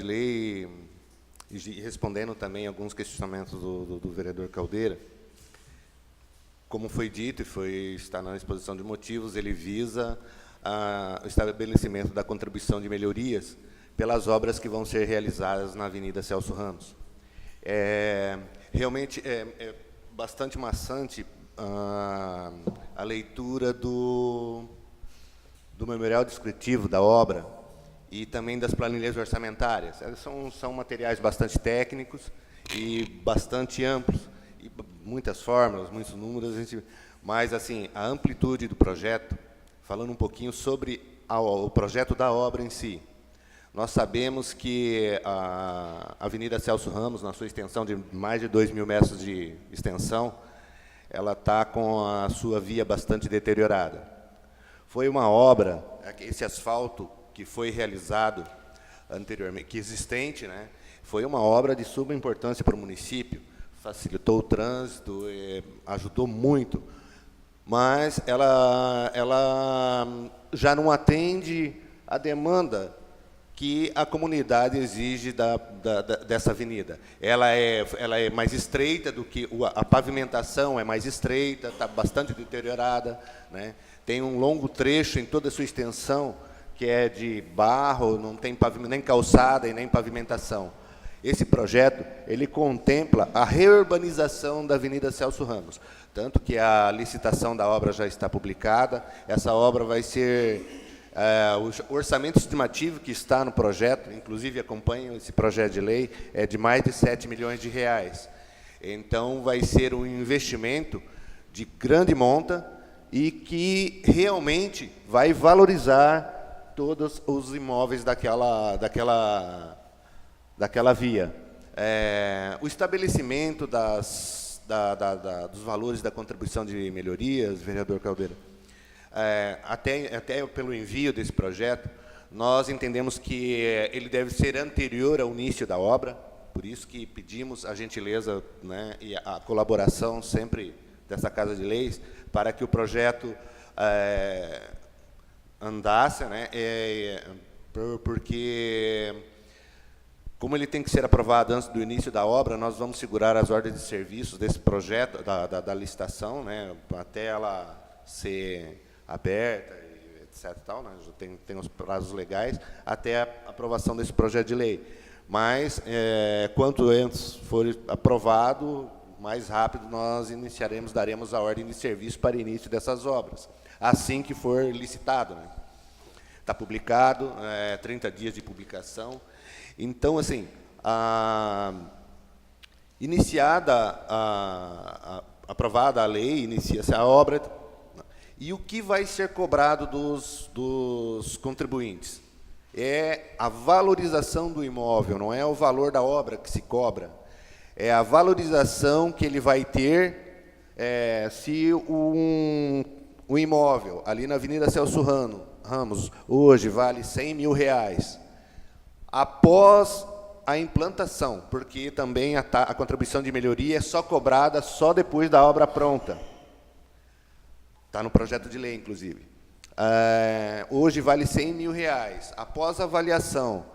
lei, e respondendo também alguns questionamentos do vereador Caldeira, como foi dito e está na exposição de motivos, ele visa o estabelecimento da contribuição de melhorias pelas obras que vão ser realizadas na Avenida Celso Ramos. Realmente é bastante maçante a leitura do memorial descritivo da obra e também das planilhas orçamentárias. São materiais bastante técnicos e bastante amplos, e muitas fórmulas, muitos números, mas assim, a amplitude do projeto, falando um pouquinho sobre o projeto da obra em si. Nós sabemos que a Avenida Celso Ramos, na sua extensão de mais de 2.000 metros de extensão, ela está com a sua via bastante deteriorada. Foi uma obra, esse asfalto que foi realizado anteriormente, que existente, né, foi uma obra de suma importância para o município, facilitou o trânsito, ajudou muito, mas ela já não atende à demanda que a comunidade exige dessa avenida. Ela é mais estreita do que a pavimentação é mais estreita, está bastante deteriorada, né? Tem um longo trecho em toda a sua extensão que é de barro, não tem nem calçada e nem pavimentação. Esse projeto ele contempla a reurbanização da Avenida Celso Ramos, tanto que a licitação da obra já está publicada. Essa obra vai ser o orçamento estimativo que está no projeto, inclusive acompanha esse projeto de lei, é de mais de 7 milhões de reais. Então, vai ser um investimento de grande monta e que realmente vai valorizar todos os imóveis daquela via. O estabelecimento dos valores da contribuição de melhorias, vereador Caldeira, até pelo envio desse projeto, nós entendemos que ele deve ser anterior ao início da obra, por isso que pedimos a gentileza, né, e a colaboração sempre dessa Casa de Leis, para que o projeto andasse, né, porque, como ele tem que ser aprovado antes do início da obra, nós vamos segurar as ordens de serviços desse projeto, da licitação, né, até ela ser aberta, etc. Tal, né? Já tem os prazos legais até a aprovação desse projeto de lei. Mas, quanto antes for aprovado, mais rápido nós daremos a ordem de serviço para início dessas obras, assim que for licitado, né? Está publicado, 30 dias de publicação. Então, assim, aprovada a lei, inicia-se a obra. E o que vai ser cobrado dos contribuintes? É a valorização do imóvel, não é o valor da obra que se cobra. É a valorização que ele vai ter se o imóvel ali na Avenida Celso Ramos hoje vale 100 mil reais. Após a implantação, porque também a contribuição de melhoria é só cobrada só depois da obra pronta. Está no projeto de lei, inclusive. Hoje vale 100 mil reais. Após a avaliação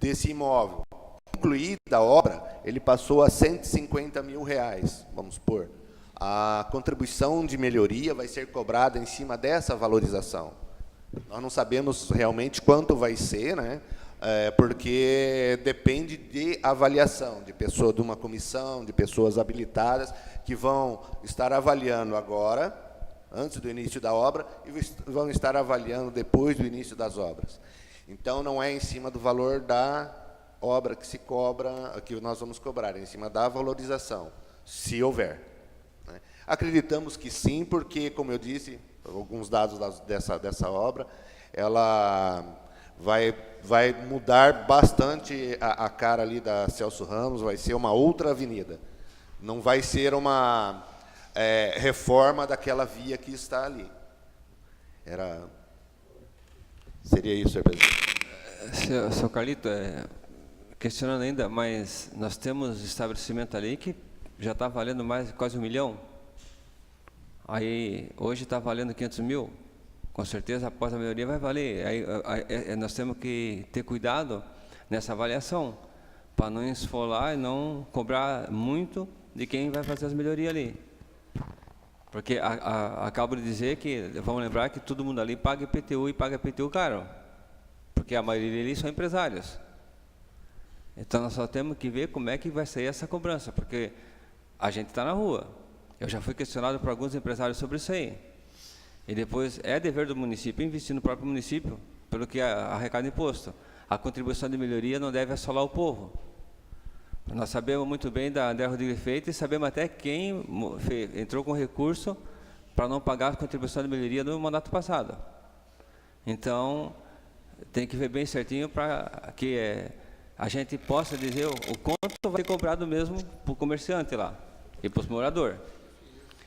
desse imóvel, concluída a obra, ele passou a 150 mil reais, vamos supor. A contribuição de melhoria vai ser cobrada em cima dessa valorização. Nós não sabemos realmente quanto vai ser, né? Porque depende de avaliação, de uma comissão, de pessoas habilitadas, que vão estar avaliando agora, antes do início da obra, e vão estar avaliando depois do início das obras. Então, não é em cima do valor da obra que se cobra, que nós vamos cobrar, é em cima da valorização, se houver, né? Acreditamos que sim, porque, como eu disse, alguns dados dessa obra, ela vai mudar bastante a cara ali da Celso Ramos, vai ser uma outra avenida. Não vai ser uma reforma daquela via que está ali. Seria isso, senhor presidente. Seu Carlito, questionando ainda, mas nós temos estabelecimento ali que já está valendo mais quase 1 milhão. Aí, hoje está valendo 500 mil. Com certeza, após a melhoria vai valer. Aí, nós temos que ter cuidado nessa avaliação, para não esfolar e não cobrar muito de quem vai fazer as melhorias ali. Porque acabo de dizer que, vamos lembrar que todo mundo ali paga IPTU e paga IPTU caro. Porque a maioria ali são empresários. Então nós só temos que ver como é que vai sair essa cobrança, porque a gente está na rua. Eu já fui questionado por alguns empresários sobre isso aí. E depois é dever do município investir no próprio município, pelo que arrecada imposto. A contribuição de melhoria não deve assolar o povo. Nós sabemos muito bem da André Rodrigues Freitas e sabemos até quem entrou com recurso para não pagar a contribuição de melhoria no mandato passado. Então, tem que ver bem certinho para que a gente possa dizer o quanto vai ser cobrado mesmo para o comerciante lá e para os moradores.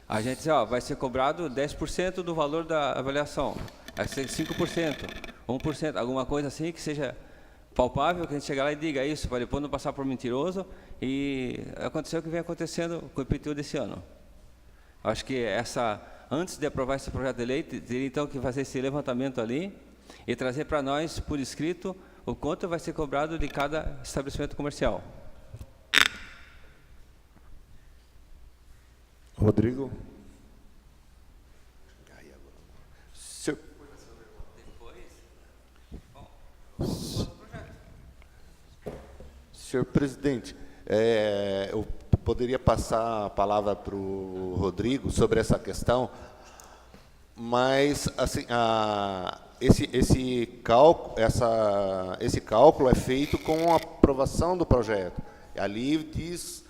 A gente diz, vai ser cobrado 10% do valor da avaliação, vai ser 5%, 1%, alguma coisa assim que seja palpável, que a gente chegar lá e diga isso, para depois não passar por mentiroso. E aconteceu o que vem acontecendo com o IPTU desse ano. Acho que antes de aprovar esse projeto de lei, teria então que fazer esse levantamento ali e trazer para nós, por escrito, o quanto vai ser cobrado de cada estabelecimento comercial. Rodrigo? Senhor presidente, eu poderia passar a palavra para o Rodrigo sobre essa questão, mas assim, esse cálculo é feito com a aprovação do projeto. Ali diz,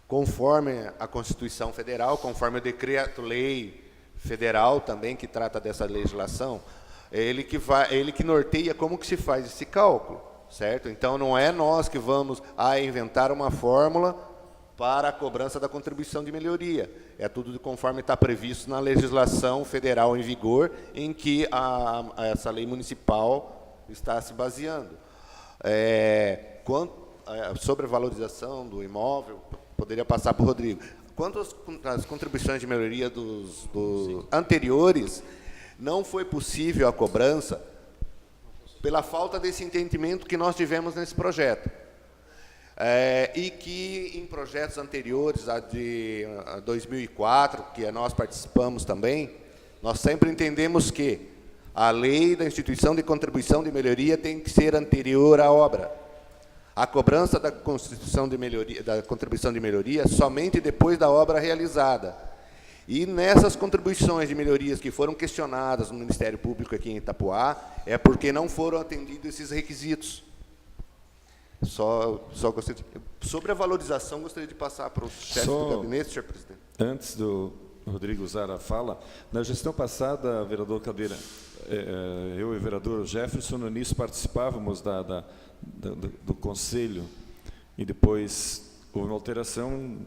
conforme a Constituição Federal, conforme o decreto-lei federal também, que trata dessa legislação, ele que norteia como que se faz esse cálculo. Certo? Então, não é nós que vamos inventar uma fórmula para a cobrança da contribuição de melhoria. É tudo conforme está previsto na legislação federal em vigor, em que essa lei municipal está se baseando. Sobre a valorização do imóvel, poderia passar para o Rodrigo. Quanto às contribuições de melhoria dos anteriores, não foi possível a cobrança pela falta desse entendimento que nós tivemos nesse projeto. E que em projetos anteriores, a de 2004, que nós participamos também, nós sempre entendemos que a lei da instituição de contribuição de melhoria tem que ser anterior à obra. A cobrança da constituição de melhoria, da contribuição de melhoria somente depois da obra realizada. E nessas contribuições de melhorias que foram questionadas no Ministério Público aqui em Itapoá, é porque não foram atendidos esses requisitos. Só gostaria sobre a valorização, gostaria de passar para o chefe do gabinete, senhor presidente. Antes do Rodrigo usar a fala, na gestão passada, vereador Caldeira, eu e o vereador Jefferson, no início participávamos do conselho, e depois houve uma alteração,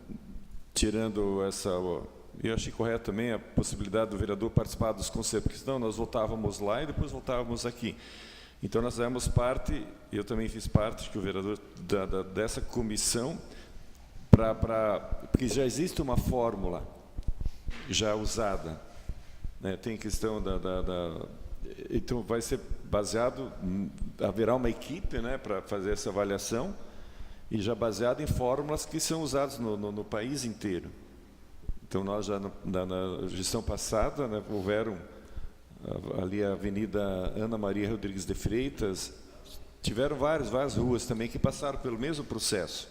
tirando essa... Eu achei correto também a possibilidade do vereador participar dos conselhos, porque senão nós voltávamos lá e depois voltávamos aqui. Então nós fizemos parte, eu também fiz parte, que o vereador dessa comissão, porque já existe uma fórmula já usada, né? Tem questão então vai ser baseado, haverá uma equipe, né, para fazer essa avaliação, e já baseado em fórmulas que são usadas no país inteiro. Então, nós já na gestão passada, né, houveram ali a Avenida Ana Maria Rodrigues de Freitas, tiveram várias ruas também que passaram pelo mesmo processo,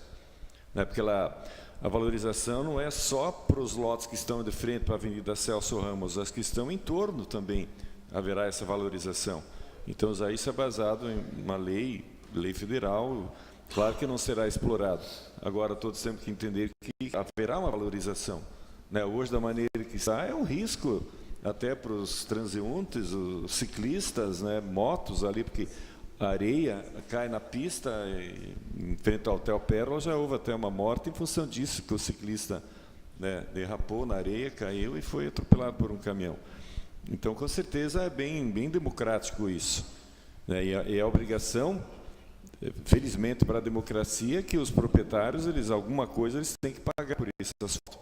né, porque a valorização não é só para os lotes que estão de frente para a Avenida Celso Ramos, as que estão em torno também haverá essa valorização. Então, isso é baseado em uma lei federal, claro que não será explorado. Agora, todos temos que entender que haverá uma valorização. Hoje, da maneira que está, é um risco até para os transeuntes, os ciclistas, né, motos ali, porque a areia cai na pista, em frente ao Hotel Pérola, já houve até uma morte em função disso, que o ciclista, né, derrapou na areia, caiu e foi atropelado por um caminhão. Então, com certeza, é bem democrático isso, né, e a obrigação felizmente para a democracia, que os proprietários, alguma coisa eles têm que pagar por esse asfalto.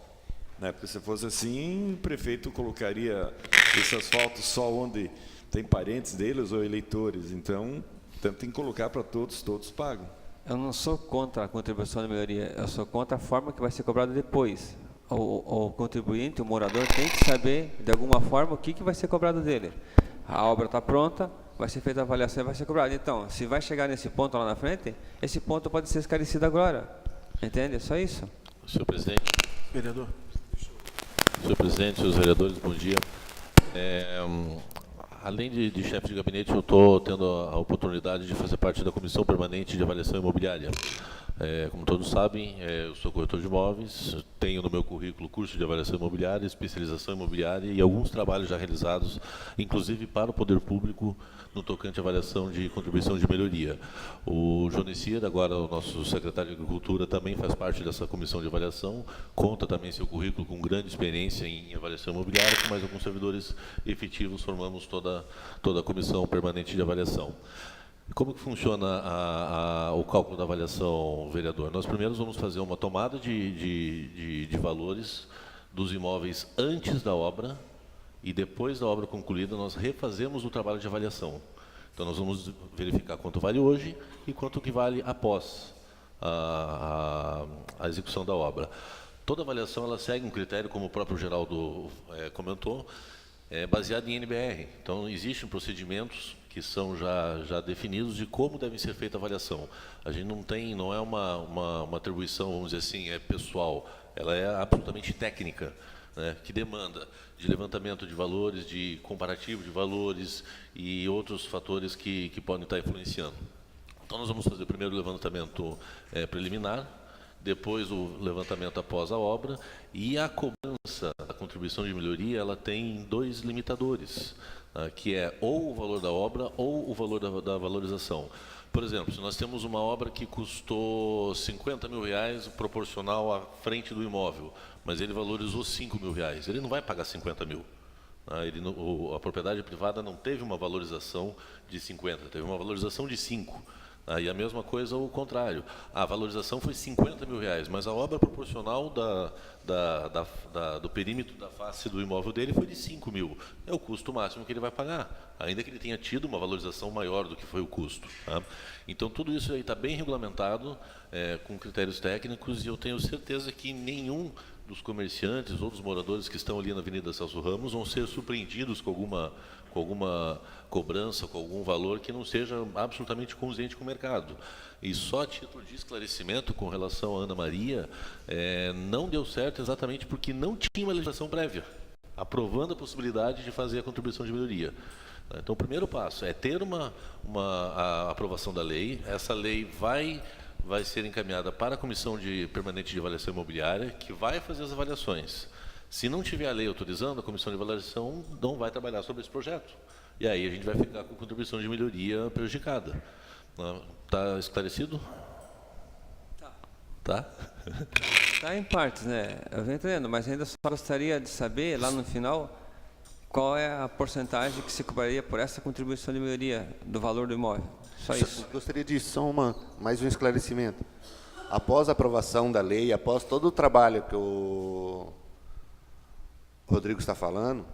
Né? Porque se fosse assim, o prefeito colocaria esse asfalto só onde tem parentes deles ou eleitores. Então tem que colocar para todos pagam. Eu não sou contra a contribuição de melhoria, eu sou contra a forma que vai ser cobrada depois. O contribuinte, o morador, tem que saber, de alguma forma, o que vai ser cobrado dele. A obra está pronta, vai ser feita a avaliação e vai ser cobrado. Então, se vai chegar nesse ponto lá na frente, esse ponto pode ser esclarecido agora. Entende? É só isso. Senhor presidente. Vereador. Senhor presidente, senhores vereadores, bom dia. Além de chefe de gabinete, eu estou tendo a oportunidade de fazer parte da Comissão Permanente de Avaliação Imobiliária. Como todos sabem, eu sou corretor de imóveis, tenho no meu currículo curso de avaliação imobiliária, especialização imobiliária e alguns trabalhos já realizados, inclusive para o poder público, no tocante à avaliação de contribuição de melhoria. O Jonicir, agora o nosso secretário de Agricultura, também faz parte dessa comissão de avaliação, conta também seu currículo com grande experiência em avaliação imobiliária, com mais alguns servidores efetivos, formamos toda a comissão permanente de avaliação. Como que funciona o cálculo da avaliação, vereador? Nós primeiro vamos fazer uma tomada de valores dos imóveis antes da obra e depois da obra concluída nós refazemos o trabalho de avaliação. Então nós vamos verificar quanto vale hoje e quanto que vale após a execução da obra. Toda avaliação ela segue um critério, como o próprio Geraldo comentou, baseado em NBR. Então existem procedimentos que são já definidos de como deve ser feita a avaliação. A gente não é uma atribuição, vamos dizer assim, pessoal, ela é absolutamente técnica, né, que demanda de levantamento de valores, de comparativo de valores e outros fatores que podem estar influenciando. Então nós vamos fazer primeiro o levantamento preliminar, depois o levantamento após a obra, e a cobrança da contribuição de melhoria ela tem dois limitadores, que é ou o valor da obra ou o valor da valorização. Por exemplo, se nós temos uma obra que custou R$50 mil proporcional à frente do imóvel, mas ele valorizou R$5 mil, ele não vai pagar 50 mil. A propriedade privada não teve uma valorização de 50, teve uma valorização de 5. E a mesma coisa o contrário. A valorização foi R$50 mil, mas a obra proporcional do perímetro da face do imóvel dele foi de 5 mil. É o custo máximo que ele vai pagar, ainda que ele tenha tido uma valorização maior do que foi o custo. Tá? Então, tudo isso aí está bem regulamentado, com critérios técnicos, e eu tenho certeza que nenhum dos comerciantes ou dos moradores que estão ali na Avenida Celso Ramos vão ser surpreendidos com alguma cobrança, com algum valor que não seja absolutamente condizente com o mercado. E só a título de esclarecimento com relação à Ana Maria, não deu certo exatamente porque não tinha uma legislação prévia, aprovando a possibilidade de fazer a contribuição de melhoria. Então, o primeiro passo é ter a aprovação da lei. Essa lei vai ser encaminhada para a Comissão Permanente de Avaliação Imobiliária, que vai fazer as avaliações. Se não tiver a lei autorizando, a Comissão de Avaliação não vai trabalhar sobre esse projeto. E aí a gente vai ficar com contribuição de melhoria prejudicada. Está esclarecido? Tá? Está em partes, né? Eu venho entendendo, mas ainda só gostaria de saber, lá no final, qual é a porcentagem que se cobraria por essa contribuição de melhoria do valor do imóvel. Só isso. Gostaria de mais um esclarecimento. Após a aprovação da lei, após todo o trabalho que o Rodrigo está falando,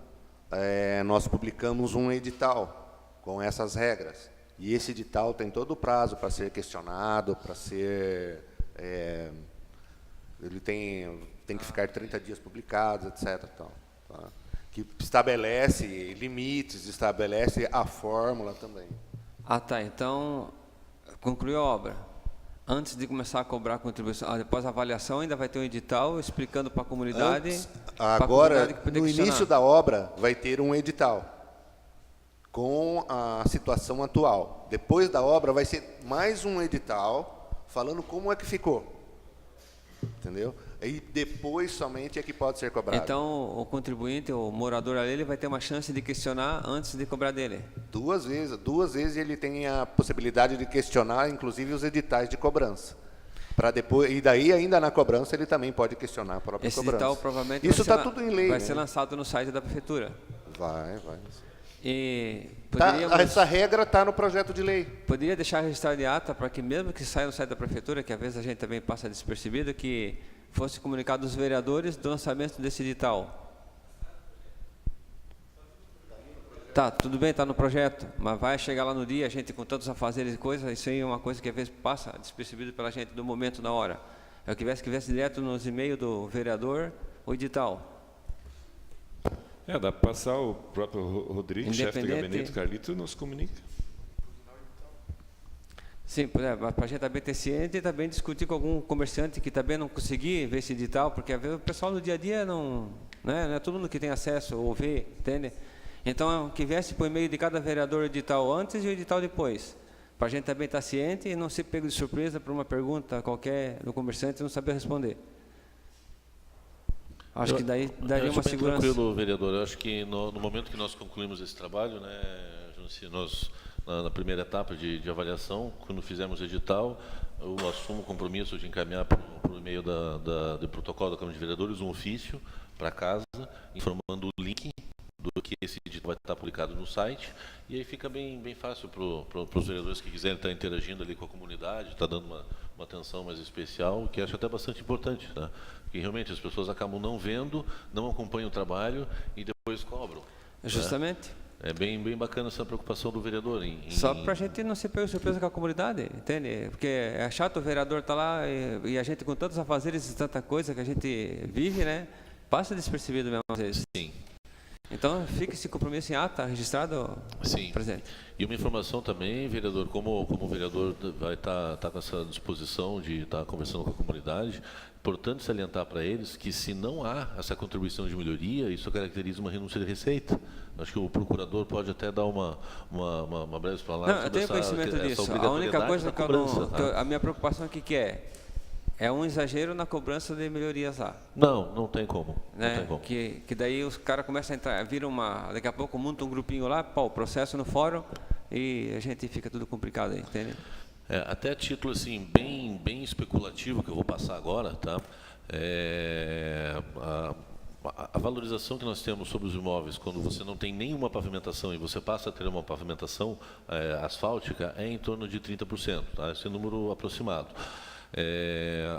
nós publicamos um edital com essas regras. E esse edital tem todo o prazo para ser questionado, para ser... ele tem que ficar 30 dias publicado, etc. Então, tá? Que estabelece limites, estabelece a fórmula também. Tá. Então, concluiu a obra. Antes de começar a cobrar a contribuição, depois a avaliação ainda vai ter um edital explicando para a comunidade. Agora, no início da obra, vai ter um edital com a situação atual. Depois da obra, vai ser mais um edital falando como é que ficou. Entendeu? E depois somente é que pode ser cobrado. Então, o contribuinte, o morador ali, ele vai ter uma chance de questionar antes de cobrar dele? Duas vezes ele tem a possibilidade de questionar, inclusive, os editais de cobrança. Depois, e daí, ainda na cobrança, ele também pode questionar a própria cobrança. Esse edital provavelmente isso está tudo em lei. Vai ser lançado no site da prefeitura. Vai. E Tá, poderíamos, essa regra está no projeto de lei. poderia deixar registrado em ata para que mesmo que saia no site da prefeitura, que às vezes a gente também passa despercebido, que fosse comunicado aos vereadores do lançamento desse edital. Tá, tudo bem, está no projeto, mas vai chegar lá no dia, a gente com tantos afazeres e coisas, isso aí é uma coisa que às vezes passa despercebido pela gente do momento, na hora. Eu quisesse direto nos e-mails do vereador o edital. Dá para passar o próprio Rodrigo, chefe do Independente- gabinete, Carlito, nos comunica. Sim, para a gente também ter ciente e também discutir com algum comerciante que também não conseguir ver esse edital, porque às vezes o pessoal no dia a dia não é todo mundo que tem acesso ou vê, entende? Então, que viesse por e-mail de cada vereador o edital antes e o edital depois, para a gente também estar ciente e não ser pego de surpresa por uma pergunta qualquer do comerciante e não saber responder. Acho que daí daria Eu uma acho bem segurança. tranquilo, vereador. Eu acho que no momento que nós concluímos esse trabalho, né, Junci, nós, na primeira etapa de avaliação, quando fizemos o edital, eu assumo o compromisso de encaminhar por meio do protocolo da Câmara de Vereadores um ofício para casa, informando o link do que esse edital vai estar publicado no site, e aí fica bem fácil para os vereadores que quiserem estar interagindo ali com a comunidade, estar dando uma atenção mais especial, que acho até bastante importante, né? Porque realmente as pessoas acabam não vendo, não acompanham o trabalho e depois cobram. Justamente. É bem bacana essa preocupação do vereador. Só para a gente não ser pego de surpresa com a comunidade, entende? Porque é chato o vereador estar lá e a gente com tantos afazeres e tanta coisa que a gente vive, né? Passa despercebido mesmo às vezes. Sim. Então, fica esse compromisso em ata, registrado, Sim. presidente. E uma informação também, vereador, como o vereador vai estar com essa disposição de estar conversando com a comunidade, importante salientar para eles que se não há essa contribuição de melhoria, isso caracteriza uma renúncia de receita. Acho que o procurador pode até dar uma breve explanada Não, eu sobre tenho conhecimento essa disso. A obrigatoriedade única coisa da que, cobrança, a minha preocupação aqui que é um exagero na cobrança de melhorias lá. Não tem como. Né? Não tem como. Que daí os caras começam a entrar, daqui a pouco monta um grupinho lá, o processo no fórum e a gente fica tudo complicado aí, entende? Até a título assim, bem especulativo que eu vou passar agora, tá? A valorização que nós temos sobre os imóveis, quando você não tem nenhuma pavimentação e você passa a ter uma pavimentação asfáltica, é em torno de 30%, tá? Esse é o número aproximado.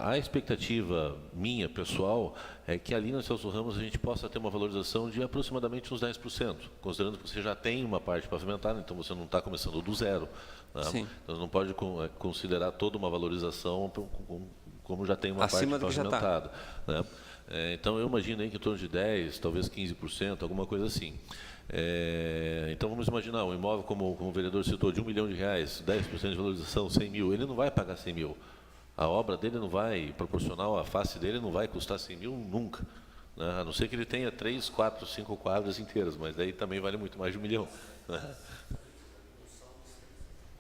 A expectativa minha, pessoal, é que ali na Celso Ramos a gente possa ter uma valorização de aproximadamente uns 10%, considerando que você já tem uma parte pavimentada, então você não está começando do zero. Né? Sim. Então não pode considerar toda uma valorização como já tem uma Acima parte do que já tá. pavimentada. Né? Então eu imagino aí que em torno de 10%, talvez 15%, alguma coisa assim. Então vamos imaginar, um imóvel, como o vereador citou, de R$1 milhão, 10% de valorização, 100 mil, ele não vai pagar 100 mil. A obra dele não vai, proporcional à face dele, não vai custar 100 mil nunca. Né? A não ser que ele tenha 3, 4, 5 quadras inteiras, mas daí também vale muito mais de R$1 milhão. Né?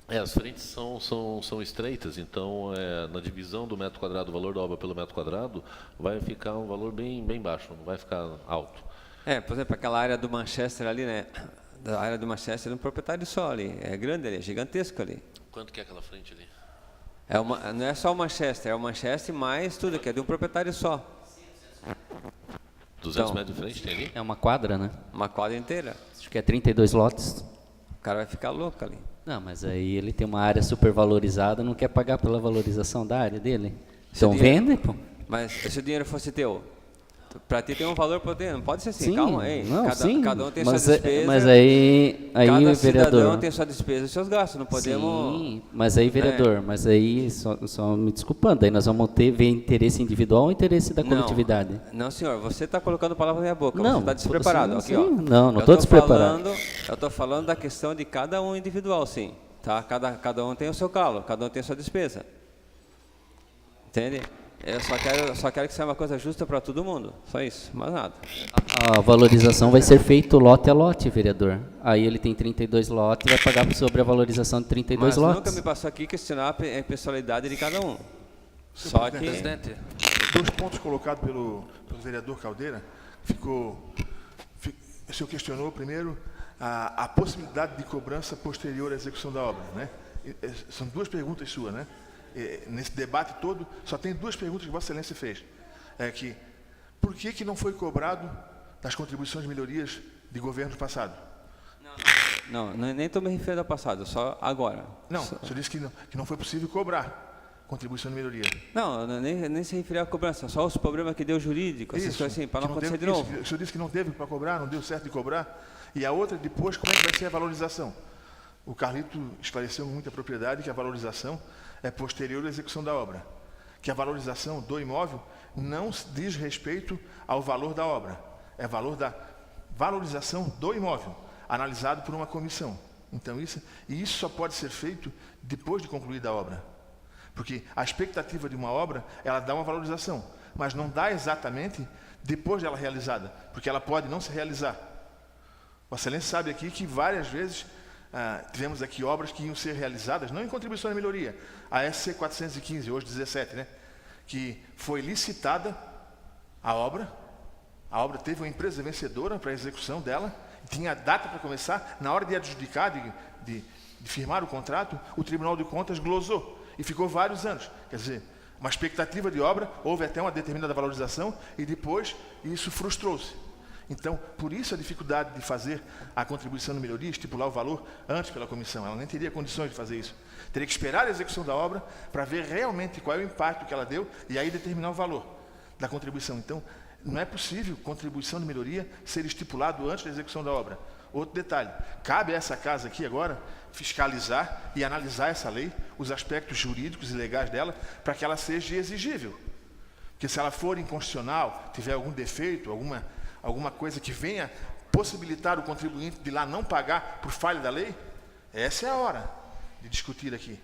As frentes são estreitas, então na divisão do metro quadrado, o valor da obra pelo metro quadrado, vai ficar um valor bem baixo, não vai ficar alto. Por exemplo, aquela área do Manchester ali, né? Da área do Manchester é um proprietário só ali, é grande ali, é gigantesco ali. Quanto que é aquela frente ali? Não é só o Manchester, é o Manchester mais tudo, que é de um proprietário só. 200 metros de frente tem ali? É uma quadra, né? Uma quadra inteira. Acho que é 32 lotes. O cara vai ficar louco ali. Não, mas aí ele tem uma área super valorizada, não quer pagar pela valorização da área dele. Então dinheiro- vende, pô. Mas se o dinheiro fosse teu, para ti tem um valor poder, não pode ser assim, Sim, calma aí. não, cada, sim. cada um tem mas sua despesa. Mas aí cada vereador. cidadão tem sua despesa e seus gastos, não podemos... Sim, mas aí, vereador, mas aí, só me desculpando, aí nós vamos ver interesse individual ou interesse da coletividade? Não, senhor, você está colocando palavras na minha boca, Não, você está despreparado. sim, Aqui, ó. não estou despreparado. Eu estou falando da questão de cada um individual, sim. Tá? Cada um tem o seu calo, cada um tem a sua despesa. Entende? Eu só quero que seja uma coisa justa para todo mundo, só isso, mais nada. A valorização vai ser feita lote a lote, vereador. Aí ele tem 32 lotes, vai pagar sobre a valorização de 32 Mas lotes. nunca me passou aqui questionar a pessoalidade de cada um. Só que... Presidente, Os dois pontos colocados pelo vereador Caldeira, o senhor questionou primeiro a possibilidade de cobrança posterior à execução da obra, né? São duas perguntas suas, né? Nesse debate todo, só tem duas perguntas que Vossa Excelência fez. Por que não foi cobrado das contribuições de melhorias de governos passados? Não, nem estou me referindo ao passado, só agora. Não, o senhor disse que não foi possível cobrar contribuição de melhoria. Não, nem se referia à cobrança, só os problemas que deu jurídico, essas coisas assim, para não acontecer de novo. O senhor disse que não teve para cobrar, não deu certo de cobrar. E a outra, depois, como é que vai ser a valorização? O Carlito esclareceu com muita propriedade que a valorização é posterior à execução da obra. Que a valorização do imóvel não diz respeito ao valor da obra. É valor da valorização do imóvel, analisado por uma comissão. Então, isso só pode ser feito depois de concluída a obra. Porque a expectativa de uma obra, ela dá uma valorização, mas não dá exatamente depois dela realizada, porque ela pode não se realizar. O Excelência sabe aqui que várias vezes tivemos aqui obras que iam ser realizadas, não em contribuição de melhoria, a SC 415, hoje 17, né? Que foi licitada a obra teve uma empresa vencedora para a execução dela, tinha data para começar, na hora de adjudicar, de firmar o contrato, o Tribunal de Contas glosou, e ficou vários anos. Quer dizer, uma expectativa de obra, houve até uma determinada valorização, e depois isso frustrou-se. Então, por isso a dificuldade de fazer a contribuição de melhoria, estipular o valor antes pela comissão. Ela nem teria condições de fazer isso. Teria que esperar a execução da obra para ver realmente qual é o impacto que ela deu e aí determinar o valor da contribuição. Então, não é possível contribuição de melhoria ser estipulado antes da execução da obra. Outro detalhe, cabe a essa casa aqui agora fiscalizar e analisar essa lei, os aspectos jurídicos e legais dela, para que ela seja exigível. Porque se ela for inconstitucional, tiver algum defeito, alguma coisa que venha possibilitar o contribuinte de lá não pagar por falha da lei, essa é a hora de discutir aqui.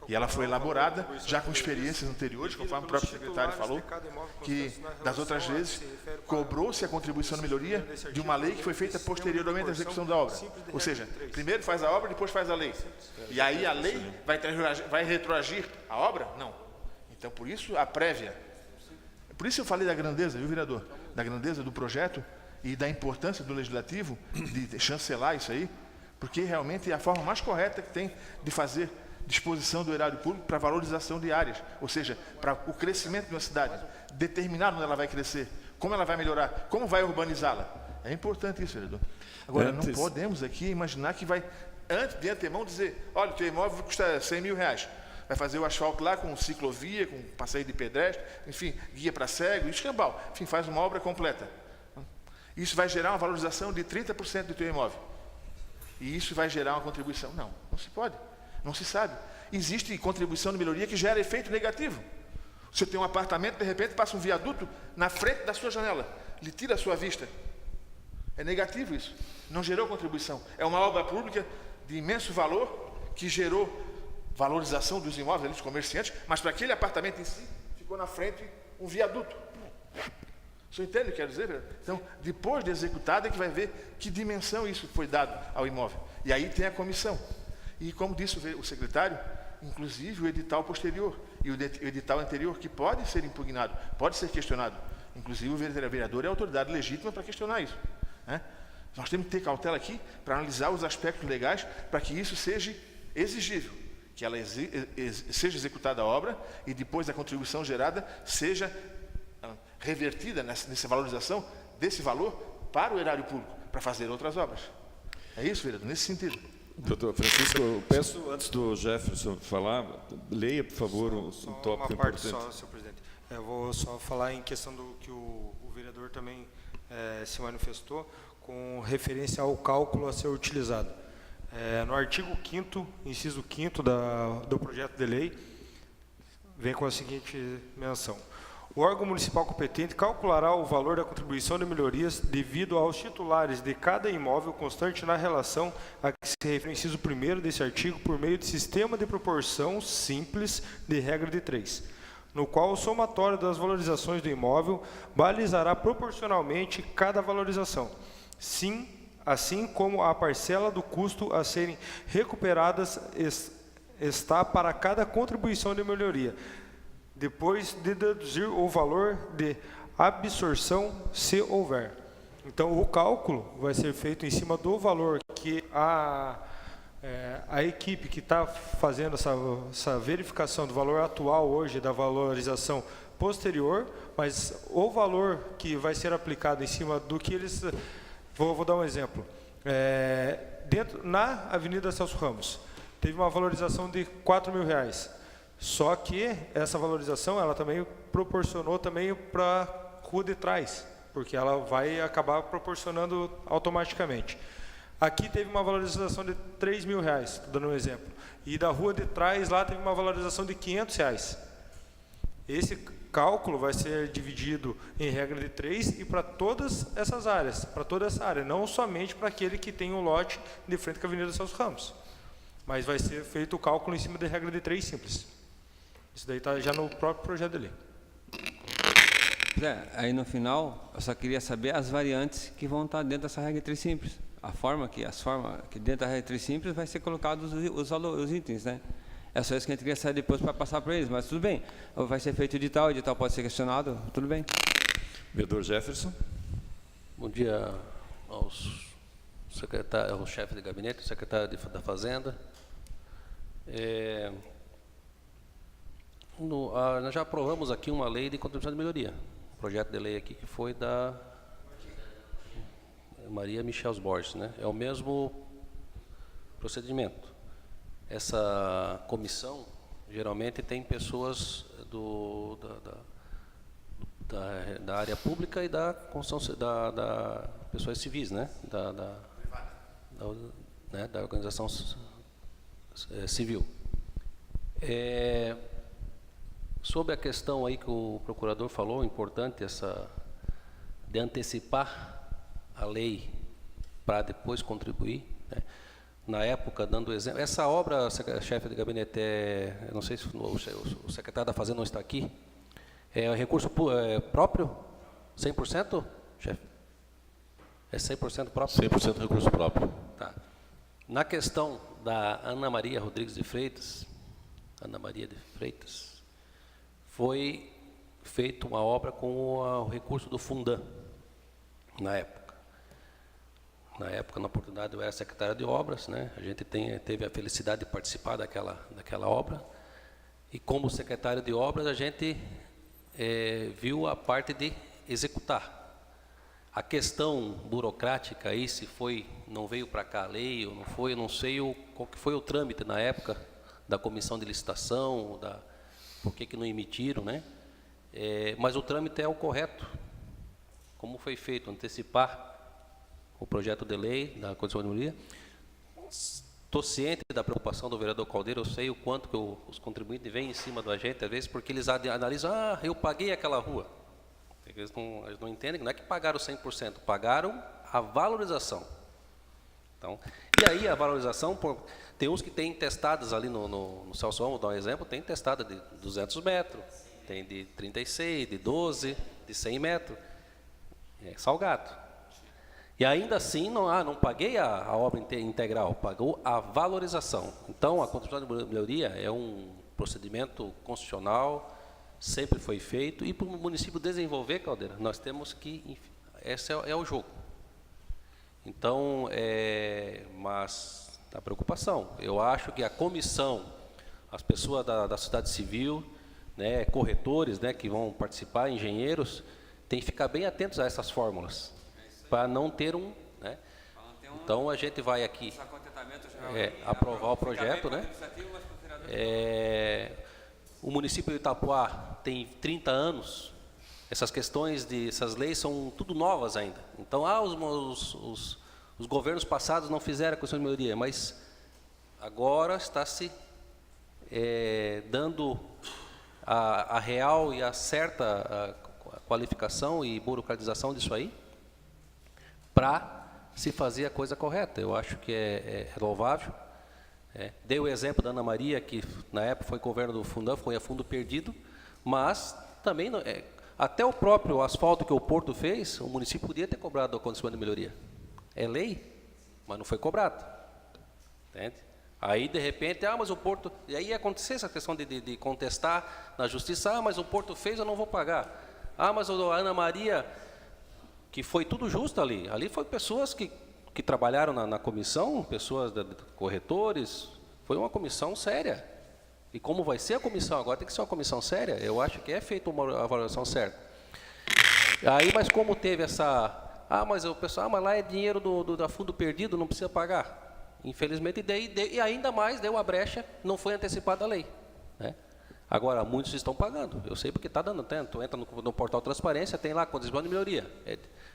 E ela foi elaborada já com experiências anteriores, conforme o próprio secretário falou, que das outras vezes cobrou-se a contribuição de melhoria de uma lei que foi feita posteriormente à execução da obra. Ou seja, primeiro faz a obra, depois faz a lei. E aí a lei vai retroagir a obra? Não. Então, por isso, a prévia. Por isso eu falei da grandeza, viu, vereador? Da grandeza do projeto e da importância do legislativo de chancelar isso aí, porque realmente é a forma mais correta que tem de fazer disposição do erário público para valorização de áreas, ou seja, para o crescimento de uma cidade, determinar onde ela vai crescer, como ela vai melhorar, como vai urbanizá-la. É importante isso, vereador. Agora, não podemos aqui imaginar que vai, antes de antemão, dizer, olha, o teu imóvel custa 100 mil reais. Vai fazer o asfalto lá com ciclovia, com passeio de pedestre, enfim, guia para cego, escambau. Enfim, faz uma obra completa. Isso vai gerar uma valorização de 30% do teu imóvel. E isso vai gerar uma contribuição. Não se pode. Não se sabe. Existe contribuição de melhoria que gera efeito negativo. Você tem um apartamento, de repente passa um viaduto na frente da sua janela, lhe tira a sua vista. É negativo isso. Não gerou contribuição. É uma obra pública de imenso valor que gerou valorização dos imóveis dos comerciantes, mas para aquele apartamento em si, ficou na frente um viaduto. O senhor entende o que quero dizer? Então, depois de executado, é que vai ver que dimensão isso foi dado ao imóvel. E aí tem a comissão. E como disse o secretário, inclusive o edital posterior e o edital anterior, que pode ser impugnado, pode ser questionado. Inclusive o vereador é a autoridade legítima para questionar isso. Né? Nós temos que ter cautela aqui para analisar os aspectos legais para que isso seja exigível, que ela seja executada a obra e depois a contribuição gerada seja revertida nessa valorização desse valor para o erário público, para fazer outras obras. É isso, vereador, nesse sentido. Doutor Francisco, eu peço, antes do Jefferson falar, leia, por favor, um tópico importante. Só, senhor presidente. Eu vou só falar em questão do que o vereador também se manifestou, com referência ao cálculo a ser utilizado. No artigo 5º, inciso 5º do projeto de lei, vem com a seguinte menção. O órgão municipal competente calculará o valor da contribuição de melhorias devido aos titulares de cada imóvel constante na relação a que se refere o inciso 1º desse artigo por meio de sistema de proporção simples de regra de 3, no qual o somatório das valorizações do imóvel balizará proporcionalmente cada valorização, assim como a parcela do custo a serem recuperadas está para cada contribuição de melhoria, depois de deduzir o valor de absorção, se houver. Então, o cálculo vai ser feito em cima do valor que a equipe que está fazendo essa verificação do valor atual hoje, da valorização posterior, mas o valor que vai ser aplicado em cima do que eles... Vou dar um exemplo. na Avenida Celso Ramos, teve uma valorização de R$4.000. Só que essa valorização ela também proporcionou também para a rua de trás, porque ela vai acabar proporcionando automaticamente. Aqui teve uma valorização de R$3.000, estou dando um exemplo. E da rua de trás lá teve uma valorização de R$500. Esse cálculo vai ser dividido em regra de 3 e para todas essas áreas, para toda essa área, não somente para aquele que tem um lote de frente com a Avenida Celso Ramos. Mas vai ser feito o cálculo em cima da regra de 3 simples. Isso daí está já no próprio projeto de lei. Zé, aí no final, eu só queria saber as variantes que vão estar dentro dessa regra 3 simples. As formas que dentro da regra 3 simples vai ser colocados os itens, né? É só isso que a gente queria saber depois para passar para eles, mas tudo bem. Vai ser feito o edital pode ser questionado, tudo bem. Vereador Jefferson. Bom dia aos secretários, ao chefe de gabinete, secretário da Fazenda. Nós já aprovamos aqui uma lei de contribuição de melhoria. Um projeto de lei aqui que foi da Maria Michels Borges, né? É o mesmo procedimento. Essa comissão, geralmente, tem pessoas da área pública e da construção, da pessoas civis, né? Da organização civil. Sobre a questão aí que o procurador falou, importante de antecipar a lei para depois contribuir, né? Na época, dando exemplo, essa obra, chefe de gabinete, eu não sei se o secretário da Fazenda não está aqui, é recurso próprio? 100%, chefe? É 100% próprio? 100% recurso próprio. Tá. Na questão da Ana Maria Rodrigues de Freitas, foi feita uma obra com o recurso do Fundan, na época. Na oportunidade, eu era secretário de obras, né? A gente teve a felicidade de participar daquela obra. E como secretário de obras, a gente viu a parte de executar. A questão burocrática aí, se não veio para cá a lei ou não foi, eu não sei qual que foi o trâmite na época da comissão de licitação, por que não emitiram, né? Mas o trâmite é o correto. Como foi feito? Antecipar o projeto de lei da condição de melhoria. Estou ciente da preocupação do vereador Caldeira, eu sei o quanto que os contribuintes vêm em cima da gente, às vezes, porque eles analisam, eu paguei aquela rua. Eles não entendem, não é que pagaram 100%, pagaram a valorização. Então, e aí a valorização, tem uns que têm testadas ali no Celso Ramos, vou dar um exemplo, tem testada de 200 metros, tem de 36, de 12, de 100 metros, é salgado. E ainda assim, não paguei a obra integral, pagou a valorização. Então, a contribuição de melhoria é um procedimento constitucional, sempre foi feito, e para o município desenvolver, Caldeira, nós temos que... Esse é o jogo. Então, mas a preocupação, eu acho que a comissão, as pessoas da sociedade civil, né, corretores, né, que vão participar, engenheiros, tem que ficar bem atentos a essas fórmulas, para não ter né? Então, a gente vai aqui aprovar o projeto, né? O município de Itapoá tem 30 anos, essas questões essas leis são tudo novas ainda. Então, os governos passados não fizeram a questão de melhoria, mas agora está se dando a real e a certa qualificação e burocratização disso aí, para se fazer a coisa correta. Eu acho que é louvável. Dei o exemplo da Ana Maria, que na época foi governo do Fundão, foi a fundo perdido, mas também, até o próprio asfalto que o Porto fez, o município podia ter cobrado a condição de melhoria. É lei, mas não foi cobrado. Entende? Aí, de repente, mas o Porto... E aí ia acontecer essa questão de contestar na justiça, mas o Porto fez, eu não vou pagar. Mas a Ana Maria... que foi tudo justo ali. Ali foi pessoas que trabalharam na comissão, pessoas corretores, foi uma comissão séria. E como vai ser a comissão agora, tem que ser uma comissão séria, eu acho que é feita uma avaliação certa. Aí, mas como teve essa... mas o pessoal, mas lá é dinheiro da fundo perdido, não precisa pagar. Infelizmente, e ainda mais deu a brecha, não foi antecipada a lei, né? Agora, muitos estão pagando, eu sei porque está dando tanto, entra no portal Transparência, tem lá condição de melhoria,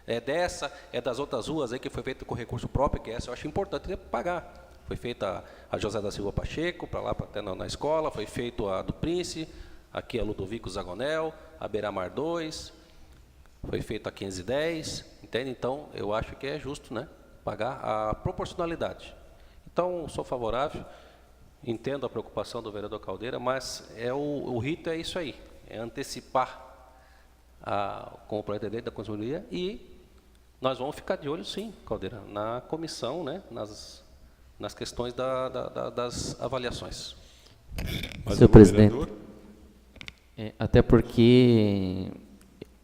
é dessa, é das outras ruas aí que foi feito com recurso próprio, que essa eu acho importante pagar. Foi feita a José da Silva Pacheco, para lá, até na escola, foi feito a do Príncipe, aqui a Ludovico Zagonel, a Beira-Mar 2, foi feito a 510, entende? Então, eu acho que é justo, né, pagar a proporcionalidade. Então, sou favorável, entendo a preocupação do vereador Caldeira, mas o rito é isso aí, é antecipar com o projeto de lei da Conselheria, e nós vamos ficar de olho, sim, Caldeira, na comissão, né, nas questões das avaliações. Senhor presidente, até porque,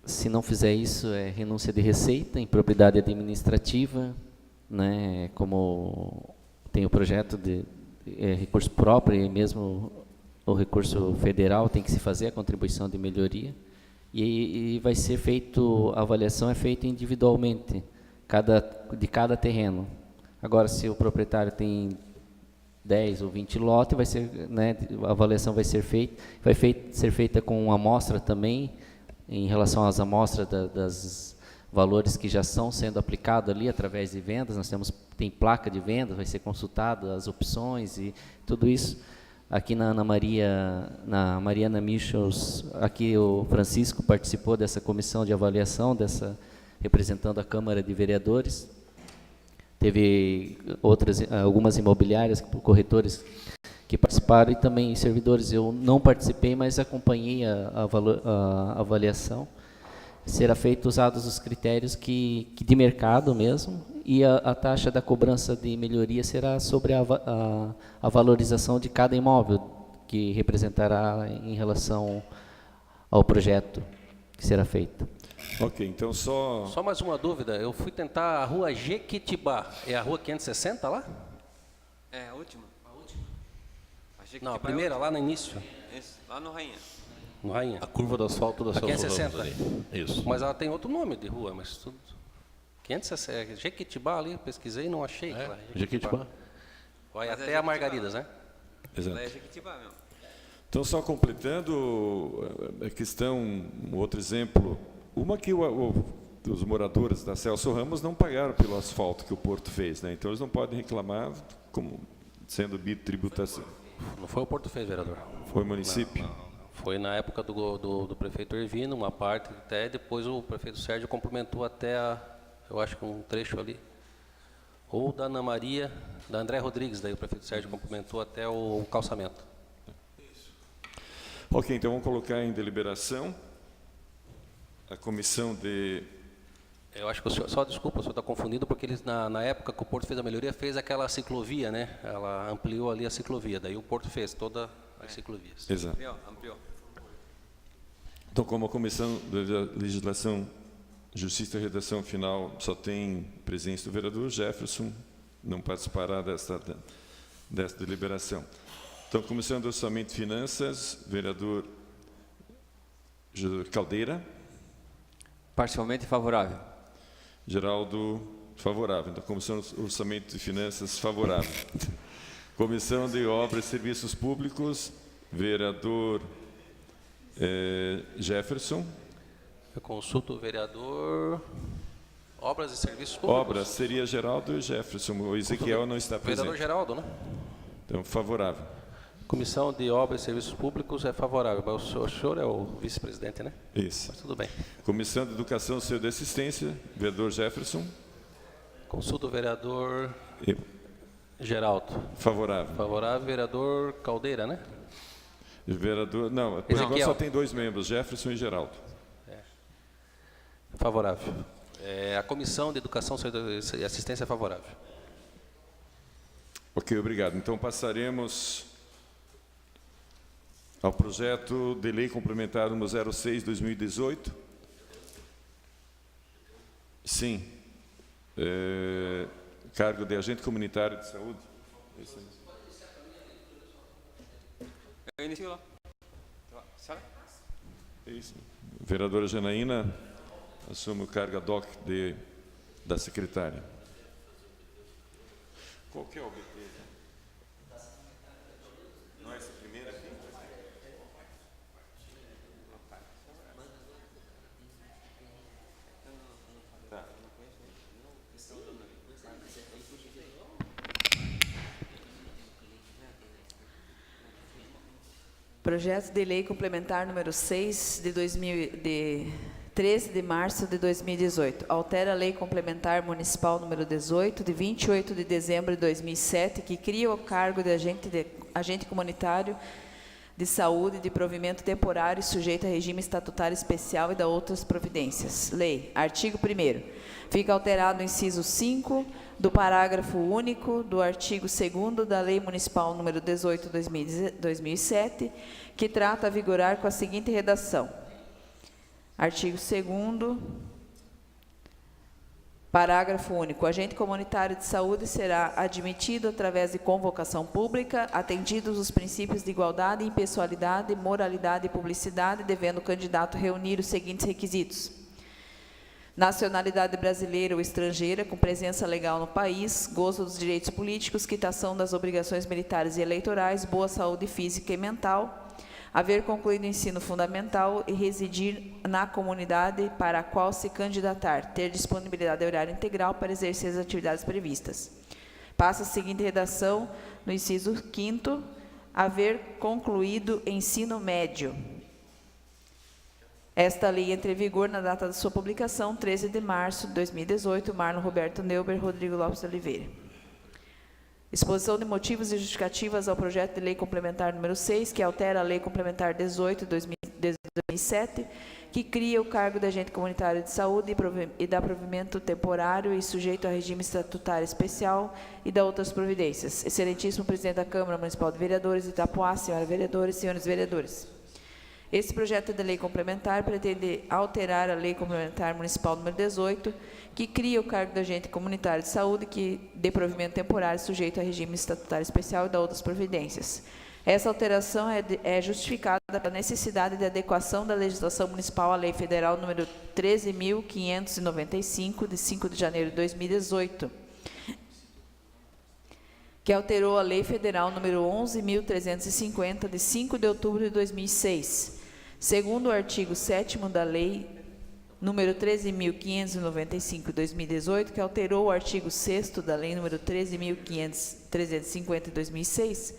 se não fizer isso, é renúncia de receita, improbidade administrativa, né, como tem o projeto de recurso próprio, e mesmo o recurso federal tem que se fazer a contribuição de melhoria, e vai ser feito, a avaliação é feita individualmente, de cada terreno. Agora, se o proprietário tem 10 ou 20 lotes, vai ser, né, a avaliação vai ser feita com amostra também, em relação às amostras das valores que já estão sendo aplicados ali através de vendas. Tem placa de vendas, vai ser consultado as opções e tudo isso. Aqui na Mariana Michels, aqui o Francisco participou dessa comissão de avaliação, representando a Câmara de Vereadores. Teve algumas imobiliárias, corretores que participaram, e também servidores. Eu não participei, mas acompanhei a avaliação. Será feito usados os critérios que de mercado mesmo, e a taxa da cobrança de melhoria será sobre a valorização de cada imóvel, que representará em relação ao projeto que será feito. Ok, então Só mais uma dúvida, eu fui tentar a rua Jequitibá, é a rua 560 lá? É, a última. Não, a primeira, lá no início. Isso, lá no Rainha. No Rainha. A curva do asfalto da Celso 560. Ramos ali. Isso. Mas ela tem outro nome de rua, mas tudo... 560, Jequitibá ali, pesquisei e não achei. Jequitibá. Vai até a Margaridas, né? Exato. Lá é Jequitibá mesmo. Então, só completando a questão, um outro exemplo, uma que os moradores da Celso Ramos não pagaram pelo asfalto que o Porto fez, né? Então eles não podem reclamar como sendo bitributação. Não foi o Porto fez, vereador. Foi o município? Não. Foi na época do prefeito Ervino, uma parte, até depois o prefeito Sérgio complementou até eu acho que um trecho ali, ou da Ana Maria, da André Rodrigues, daí o prefeito Sérgio complementou até o calçamento. Ok, então vamos colocar em deliberação a comissão de... Eu acho que o senhor, desculpa, o senhor está confundido, porque eles, na época que o Porto fez a melhoria, fez aquela ciclovia, né? Ela ampliou ali a ciclovia, daí o Porto fez todas as ciclovias. Exato. Ampliou. Então, como a Comissão de Legislação, Justiça e Redação Final só tem presença do vereador Jefferson, não participará desta deliberação. Então, Comissão de Orçamento e Finanças, vereador Caldeira. Parcialmente favorável. Geraldo, favorável. Então, Comissão de Orçamento e Finanças, favorável. Comissão de Obras e Serviços Públicos, vereador Jefferson. Eu consulto o vereador... Obras e Serviços Públicos. Obras seria Geraldo e Jefferson. O Ezequiel não está presente. Vereador Geraldo, né? Então, favorável. Comissão de Obras e Serviços Públicos é favorável, mas o senhor é o vice-presidente, né? Isso. Mas tudo bem. Comissão de Educação, Saúde e Assistência, vereador Jefferson. Consulta o vereador Geraldo. Favorável. Favorável, vereador Caldeira, né? Vereador, não, por enquanto só tem 2 membros, Jefferson e Geraldo. Favorável. A Comissão de Educação, Saúde e Assistência é favorável. Ok, obrigado. Então passaremos ao projeto de lei complementar número 06/2018. Sim. Cargo de agente comunitário de saúde. Eu inicio lá. Isso. Vereadora Janaína assume o cargo ad hoc da secretária. Qual que é o BT? Não é essa primeira aqui? Tá. Projeto de Lei Complementar número 6 de 13 de março de 2018. Altera a Lei Complementar Municipal número 18, de 28 de dezembro de 2007, que cria o cargo de agente comunitário de saúde de provimento temporário sujeito a regime estatutário especial e da outras providências. Lei. Artigo 1º. Fica alterado o inciso 5 do parágrafo único do artigo 2º da Lei Municipal número 18, 2007, que trata a vigorar com a seguinte redação. Artigo 2º, parágrafo único. O agente comunitário de saúde será admitido através de convocação pública, atendidos os princípios de igualdade, impessoalidade, moralidade e publicidade, devendo o candidato reunir os seguintes requisitos: nacionalidade brasileira ou estrangeira, com presença legal no país, gozo dos direitos políticos, quitação das obrigações militares e eleitorais, boa saúde física e mental, haver concluído o ensino fundamental e residir na comunidade para a qual se candidatar, ter disponibilidade horária integral para exercer as atividades previstas. Passa a seguinte redação no inciso 5º, haver concluído ensino médio. Esta lei entra em vigor na data da sua publicação, 13 de março de 2018, Marlon Roberto Neuber, Rodrigo Lopes de Oliveira. Exposição de motivos e justificativas ao projeto de lei complementar número 6, que altera a lei complementar 18 de 2007, que cria o cargo de agente comunitário de saúde e dá provimento temporário e sujeito a regime estatutário especial e dá outras providências. Excelentíssimo presidente da Câmara Municipal de Vereadores de Itapoá, senhora vereadora e senhores vereadores. Esse projeto de lei complementar pretende alterar a Lei Complementar Municipal número 18, que cria o cargo de agente comunitário de saúde, que dê provimento temporário sujeito a regime estatutário especial e da outras providências. Essa alteração é justificada pela necessidade de adequação da legislação municipal à Lei Federal número 13.595, de 5 de janeiro de 2018, que alterou a Lei Federal número 11.350, de 5 de outubro de 2006. Segundo o artigo 7º da Lei número 13.595, de 2018, que alterou o artigo 6º da Lei número 13.350, de 2006,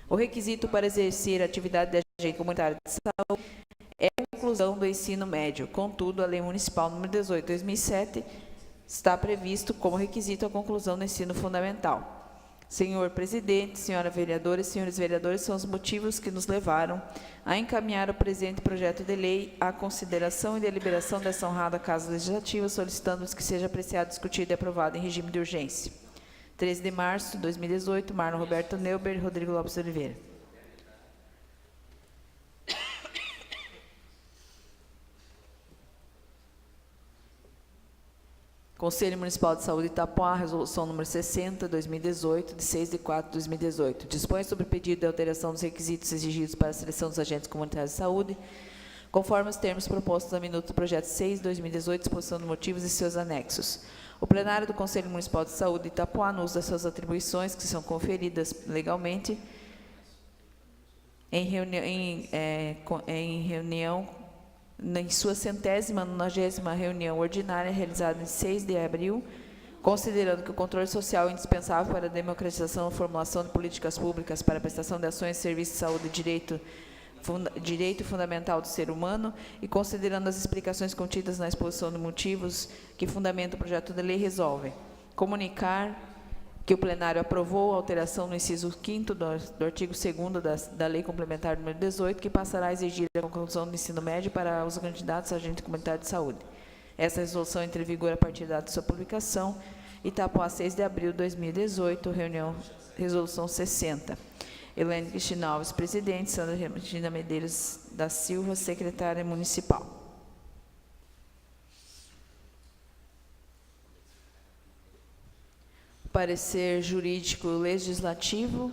o requisito para exercer a atividade de agente comunitário de saúde é a conclusão do ensino médio. Contudo, a Lei Municipal número 18, de 2007, está previsto como requisito a conclusão do ensino fundamental. Senhor presidente, senhora vereadora e senhores vereadores, são os motivos que nos levaram a encaminhar o presente projeto de lei à consideração e deliberação dessa honrada Casa Legislativa, solicitando-nos que seja apreciado, discutido e aprovado em regime de urgência. 13 de março de 2018, Marlon Roberto Neuber e Rodrigo Lopes de Oliveira. Conselho Municipal de Saúde de Itapoá, resolução número 60, 2018, de 6 de 4 de 2018. Dispõe sobre o pedido de alteração dos requisitos exigidos para a seleção dos agentes comunitários de saúde, conforme os termos propostos na minuta do projeto 6, 2018, exposição de motivos e seus anexos. O plenário do Conselho Municipal de Saúde de Itapoá, no uso das suas atribuições, que são conferidas legalmente, em sua 190ª reunião ordinária, realizada em 6 de abril, considerando que o controle social é indispensável para a democratização e formulação de políticas públicas para a prestação de ações e serviços de saúde e direito fundamental do ser humano, e considerando as explicações contidas na exposição de motivos que fundamentam o projeto de lei, resolvem comunicar que o plenário aprovou a alteração no inciso 5º do artigo 2º da Lei Complementar número 18, que passará a exigir a conclusão do ensino médio para os candidatos a agente comunitário de saúde. Essa resolução entra em vigor a partir da data de sua publicação. Itapoá, 6 de abril de 2018, resolução 60. Helene Cristina Alves, presidente. Sandra Regina Medeiros da Silva, secretária municipal. Parecer jurídico legislativo.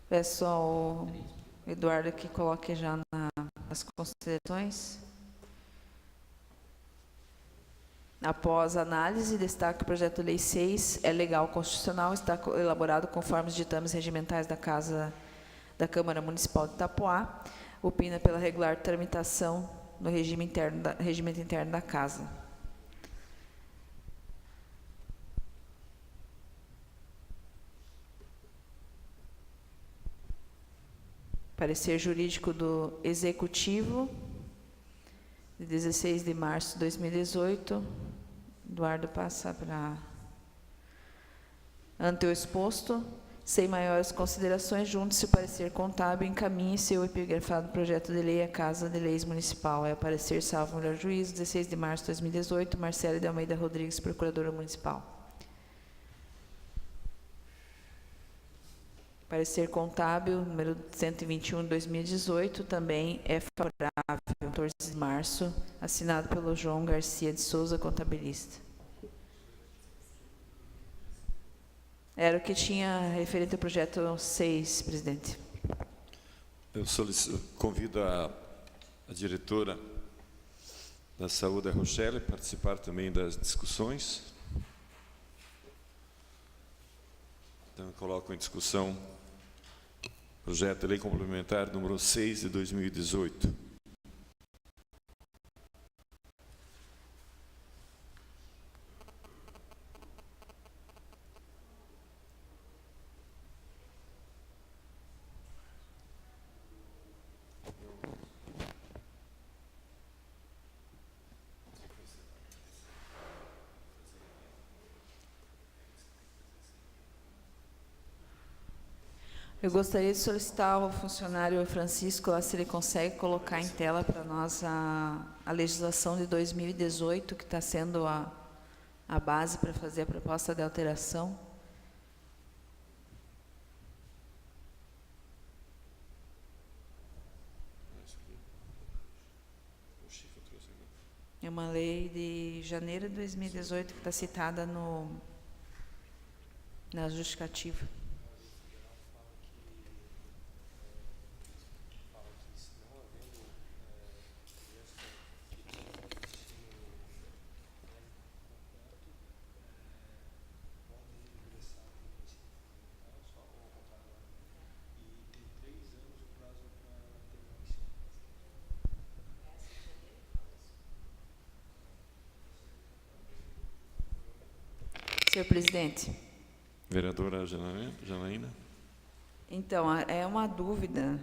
Peço ao Eduardo que coloque já as considerações. Após análise, destaca que o projeto de lei 6 é legal constitucional, está elaborado conforme os ditames regimentais da Câmara Municipal de Itapoá, opina pela regular tramitação no regimento interno da Casa. Parecer jurídico do Executivo, de 16 de março de 2018. Eduardo passa para... Ante o exposto, sem maiores considerações, junte-se o parecer contábil e encaminhe seu epigrafado projeto de lei à Casa de Leis Municipal. É o parecer salvo melhor juízo, 16 de março de 2018, Marcela de Almeida Rodrigues, Procuradora Municipal. Parecer contábil, número 121 de 2018, também é favorável, 14 de março, assinado pelo João Garcia de Souza, contabilista. Era o que tinha referente ao projeto 6, presidente. Eu convido a diretora da Saúde, a Rochelle, a participar também das discussões. Então, eu coloco em discussão o projeto de lei complementar número 6 de 2018. Eu gostaria de solicitar ao funcionário Francisco lá, se ele consegue colocar em tela para nós a legislação de 2018, que está sendo a base para fazer a proposta de alteração. É uma lei de janeiro de 2018 que está citada na justificativa. Senhor presidente. Vereadora Janaína. Então, é uma dúvida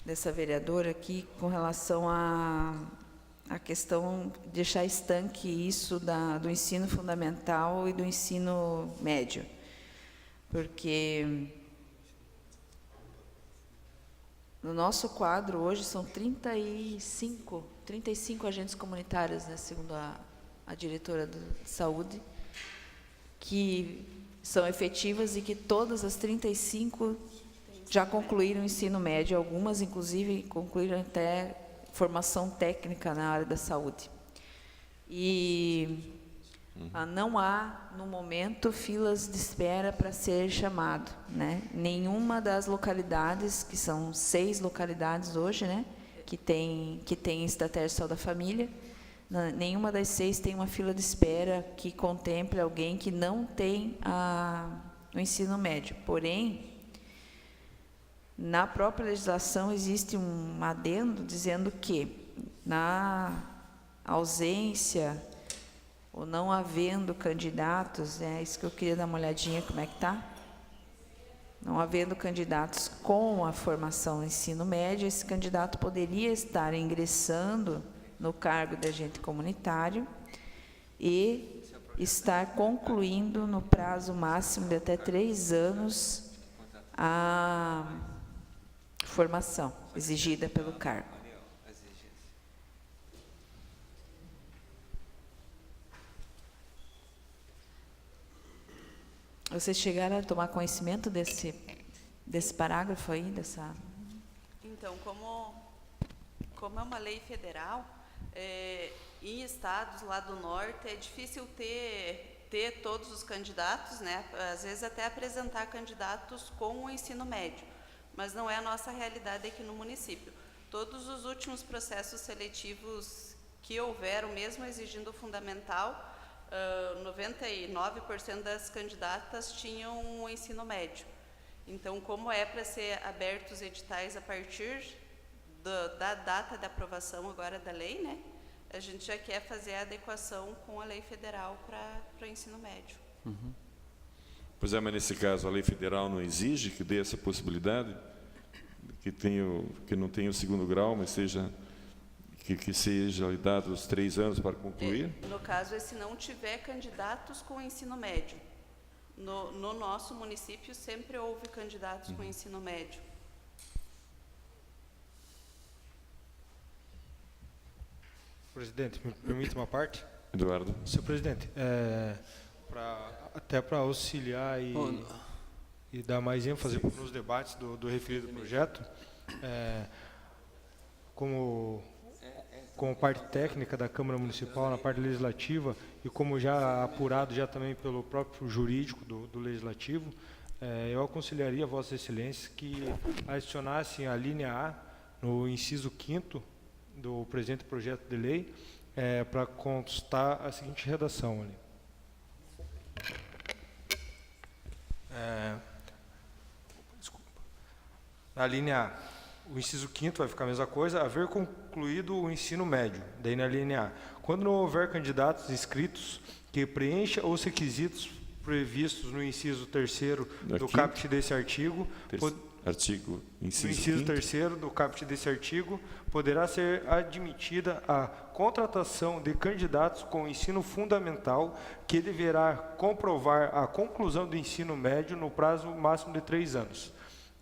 dessa vereadora aqui com relação à questão de deixar estanque isso do ensino fundamental e do ensino médio. Porque no nosso quadro hoje são 35 agentes comunitários, né, segundo a diretora de saúde, que são efetivas e que todas as 35 já concluíram o ensino médio, algumas, inclusive, concluíram até formação técnica na área da saúde. E não há, no momento, filas de espera para ser chamado, né? Nenhuma das localidades, que são 6 localidades hoje, né, que tem estratégia de saúde da família, nenhuma das 6 tem uma fila de espera que contemple alguém que não tem o ensino médio. Porém, na própria legislação existe um adendo dizendo que, na ausência ou não havendo candidatos, é isso que eu queria dar uma olhadinha como é que está, não havendo candidatos com a formação no ensino médio, esse candidato poderia estar ingressando no cargo de agente comunitário e estar concluindo no prazo máximo de até 3 anos a formação exigida pelo cargo. Vocês chegaram a tomar conhecimento desse parágrafo aí, dessa... Então, como é uma lei federal, em estados lá do norte é difícil ter todos os candidatos, né? Às vezes até apresentar candidatos com o ensino médio, mas não é a nossa realidade aqui no município. Todos os últimos processos seletivos que houveram, mesmo exigindo o fundamental, 99% das candidatas tinham o ensino médio. Então, como é para ser abertos editais a partir da data de aprovação agora da lei, né, a gente já quer fazer a adequação com a lei federal para o ensino médio. Pois é, mas nesse caso a lei federal não exige que dê essa possibilidade, que não tenha o segundo grau, mas que seja dado os 3 anos para concluir? No caso, se não tiver candidatos com ensino médio. No nosso município sempre houve candidatos com ensino médio. Presidente, me permite uma parte? Eduardo. Senhor presidente, até para auxiliar e dar mais ênfase nos debates do referido projeto, como parte técnica da Câmara Municipal, na parte legislativa, e como já apurado já também pelo próprio jurídico do Legislativo, eu aconselharia a Vossa Excelência que adicionassem a linha A no inciso 5º do presente projeto de lei, para constar a seguinte redação ali. Na linha A, o inciso 5º vai ficar a mesma coisa, haver concluído o ensino médio, daí na linha A. Quando não houver candidatos inscritos que preencham os requisitos previstos no inciso 3º do caput desse artigo, inciso 3º do caput desse artigo, poderá ser admitida a contratação de candidatos com ensino fundamental que deverá comprovar a conclusão do ensino médio no prazo máximo de 3 anos.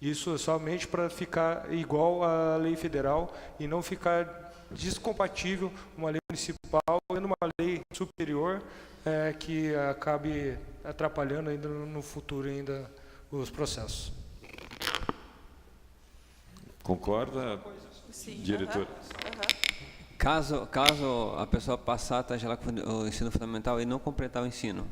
Isso somente para ficar igual à lei federal e não ficar descompatível uma lei municipal e uma lei superior que acabe atrapalhando ainda no futuro ainda os processos. Concorda, Sim, diretor? Caso a pessoa passar o ensino fundamental e não completar o ensino,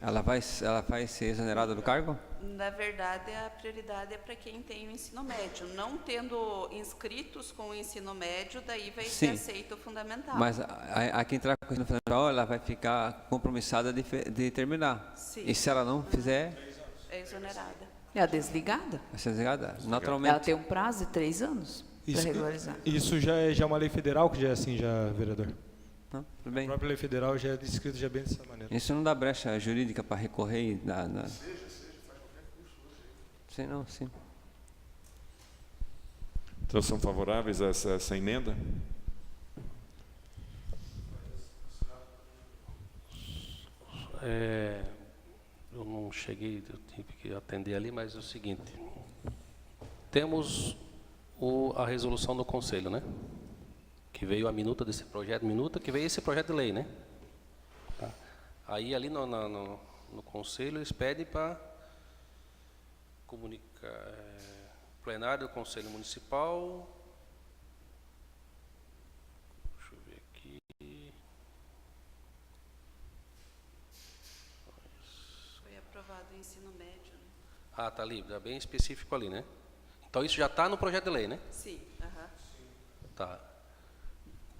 ela vai ser exonerada do cargo? Na verdade, a prioridade é para quem tem o ensino médio. Não tendo inscritos com o ensino médio, daí vai ser aceito o fundamental. Mas a quem entrar com o ensino fundamental, ela vai ficar compromissada de terminar. Sim. E se ela não fizer? É exonerada. É a desligada. Vai ser desligada, naturalmente. Ela tem um prazo de 3 anos para regularizar. Isso já é uma lei federal, que já é assim, já, vereador? Não, tudo bem. A própria lei federal já é descrito já bem dessa maneira. Isso não dá brecha jurídica para recorrer e dar... Seja, faz qualquer curso hoje. Sim, não, sim. Então, são favoráveis a essa emenda? Eu não cheguei, eu tive que atender ali, mas é o seguinte. Temos a resolução do Conselho, né? Que veio a minuta desse projeto, que veio esse projeto de lei, né? Tá. Aí ali no Conselho eles pedem para comunicar, plenário do Conselho Municipal, deixa eu ver aqui, Foi aprovado o ensino médio. Né? tá ali, tá bem específico ali, né? Então isso já está no projeto de lei, né? Sim, Tá.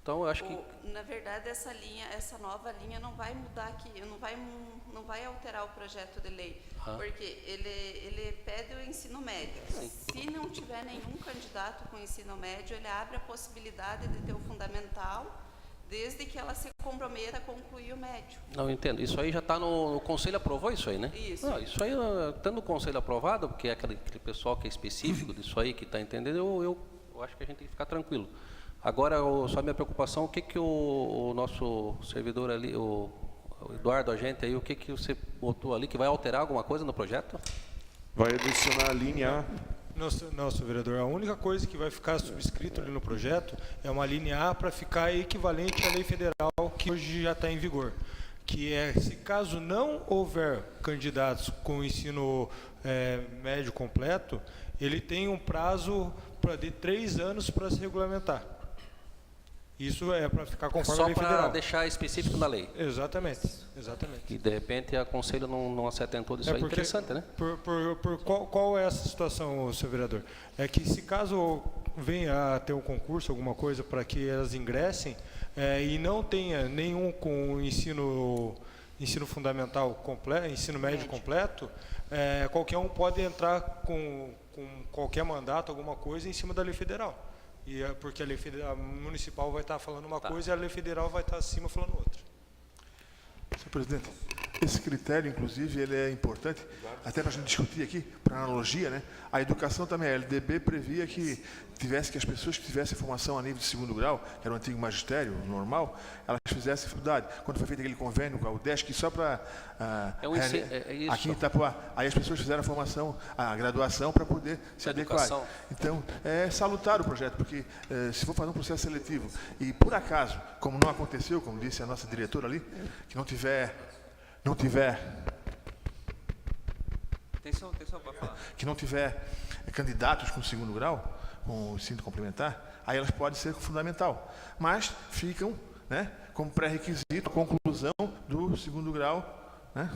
Então, eu acho que... Na verdade, essa nova linha não vai mudar aqui, não vai alterar o projeto de lei, porque ele pede o ensino médio. Se não tiver nenhum candidato com ensino médio, ele abre a possibilidade de ter o fundamental, desde que ela se comprometa a concluir o médio. Não, entendo. Isso aí já está no Conselho, aprovou isso aí, né? Isso. Não, isso aí, estando no Conselho aprovado, porque é aquele pessoal que é específico disso aí, que está entendendo, eu acho que a gente tem que ficar tranquilo. Agora, só a minha preocupação, o que o nosso servidor ali, o Eduardo, a gente aí, o que você botou ali, que vai alterar alguma coisa no projeto? Vai adicionar a linha A. Não, senhor vereador, a única coisa que vai ficar subscrito ali no projeto é uma linha A para ficar equivalente à lei federal que hoje já está em vigor. Que é, se caso não houver candidatos com ensino médio completo, ele tem um prazo de 3 anos para se regulamentar. Isso é para ficar conforme a lei federal. Só para deixar específico na lei. Exatamente. E de repente a Conselho não se atentou disso aí. Interessante, né? Qual é essa situação, senhor vereador? É que se caso venha a ter um concurso, alguma coisa, para que elas ingressem, e não tenha nenhum com ensino fundamental completo, ensino médio completo, qualquer um pode entrar com qualquer mandato, alguma coisa, em cima da lei federal. Porque a lei federal, municipal vai estar falando uma coisa e a lei federal vai estar acima falando outra. Senhor presidente, esse critério, inclusive, ele é importante, até para a gente discutir aqui, para analogia, né? A educação também, a LDB previa que as pessoas que tivessem formação a nível de segundo grau, que era o antigo magistério normal, elas fizessem faculdade. Quando foi feito aquele convênio com a UDESC, só para aqui em Itapuá, aí as pessoas fizeram a formação, a graduação para poder se adequar. Então, é salutar o projeto, porque se for fazer um processo seletivo e por acaso, como não aconteceu, como disse a nossa diretora ali, que não tiver que não tiver candidatos com segundo grau, com o ensino complementar, aí elas podem ser com fundamental, mas ficam, né, como pré-requisito a conclusão do segundo grau, né,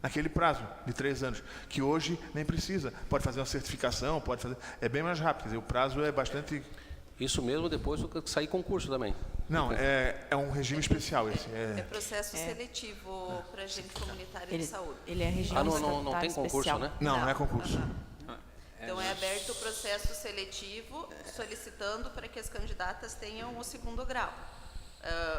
naquele prazo de 3 anos, que hoje nem precisa, pode fazer uma certificação, pode fazer, é bem mais rápido, quer dizer, o prazo é bastante... Isso mesmo depois que sair concurso também. Não, é um regime especial esse. É processo seletivo para agente comunitário de saúde. Ele é regime não tem concurso, especial, né? Não é concurso. Então é aberto o processo seletivo, solicitando para que as candidatas tenham o segundo grau,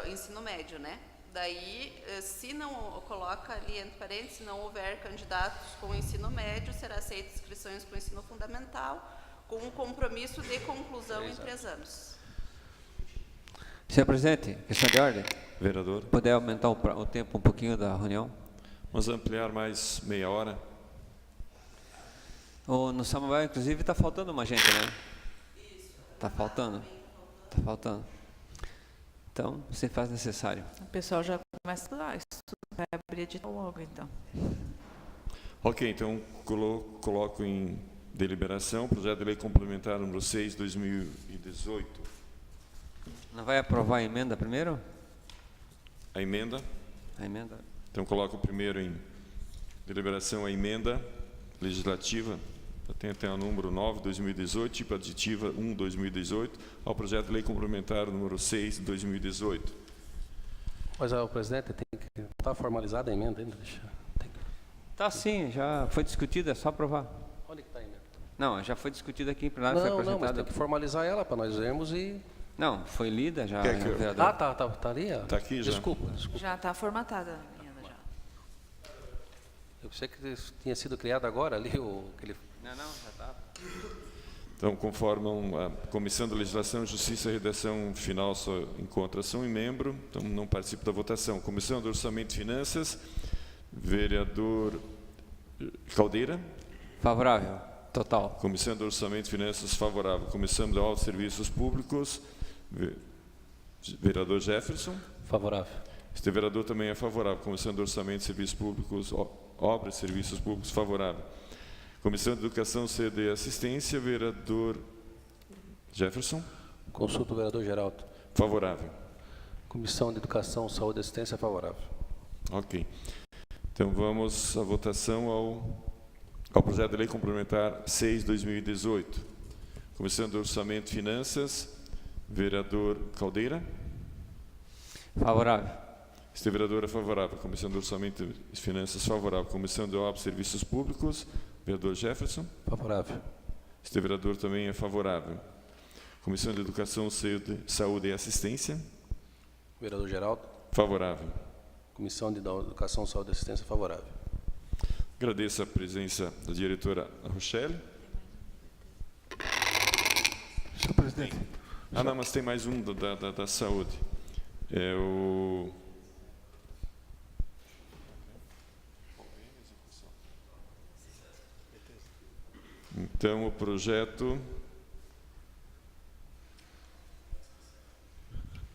ensino médio, né? Daí, se não coloca ali entre parênteses, se não houver candidatos com ensino médio, será aceita inscrições com ensino fundamental, com um compromisso de conclusão em 3 anos. Senhor presidente, questão de ordem. Vereador. Poder aumentar o tempo um pouquinho da reunião? Vamos ampliar mais meia hora. No Samuel, inclusive, está faltando uma gente, né? Está faltando. Está faltando. Então, se faz necessário. O pessoal já começa lá, isso vai abrir de logo, então. Ok, então coloco em deliberação o projeto de lei complementar número 6, 2018. Não vai aprovar a emenda primeiro? A emenda? A emenda. Então coloco primeiro em deliberação a emenda legislativa, tem até o número 9, 2018, tipo aditiva 1, 2018, ao projeto de lei complementar número 6, 2018. Mas o presidente tem que estar formalizada a emenda ainda? Tá sim, já foi discutida, é só aprovar. Onde que está a emenda? Não, já foi discutida aqui em plenário, foi apresentada. Não, mas tem que formalizar ela para nós vermos e... Não, foi lida já. Ah, tá ali? Está aqui já. Desculpa. Já está formatada a emenda já. Eu pensei que tinha sido criado agora ali aquele... Não, já está. Então, conforme a Comissão de Legislação, Justiça e Redação final só encontra ação e membro, então não participo da votação. Comissão de Orçamento e Finanças, vereador Caldeira. Favorável, total. Comissão de Orçamento e Finanças, favorável. Comissão de Altos Serviços Públicos, vereador Jefferson. Favorável. Este vereador também é favorável. Comissão de Orçamento e Serviços Públicos, Obras e Serviços Públicos, favorável. Comissão de Educação, CD e Assistência, vereador Jefferson. Consulta o vereador Geraldo. Favorável. Comissão de Educação, Saúde e Assistência, favorável. Ok. Então vamos à votação ao projeto de lei complementar 6, 2018. Comissão de Orçamento e Finanças, vereador Caldeira. Favorável. Este vereador é favorável. Comissão de Orçamento e Finanças, favorável. Comissão de Obras e Serviços Públicos, vereador Jefferson. Favorável. Este vereador também é favorável. Comissão de Educação, Saúde e Assistência. Vereador Geraldo. Favorável. Comissão de Educação, Saúde e Assistência, favorável. Agradeço a presença da diretora Rochelle. Senhor presidente. Não, mas tem mais um da saúde. É o... Então, o projeto...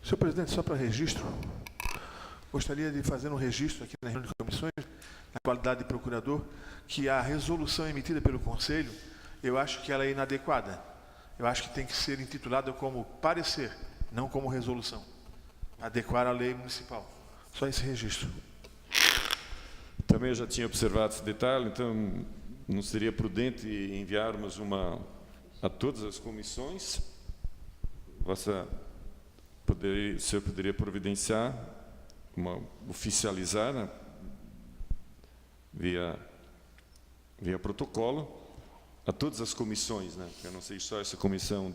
Senhor presidente, só para registro, gostaria de fazer um registro aqui na reunião de comissões, na qualidade de procurador, que a resolução emitida pelo Conselho, eu acho que ela é inadequada. Eu acho que tem que ser intitulada como parecer, não como resolução. Adequar a lei municipal. Só esse registro. Também eu já tinha observado esse detalhe, então não seria prudente enviarmos a todas as comissões o senhor poderia providenciar, oficializar, né, via protocolo, a todas as comissões, né? Eu não sei só essa comissão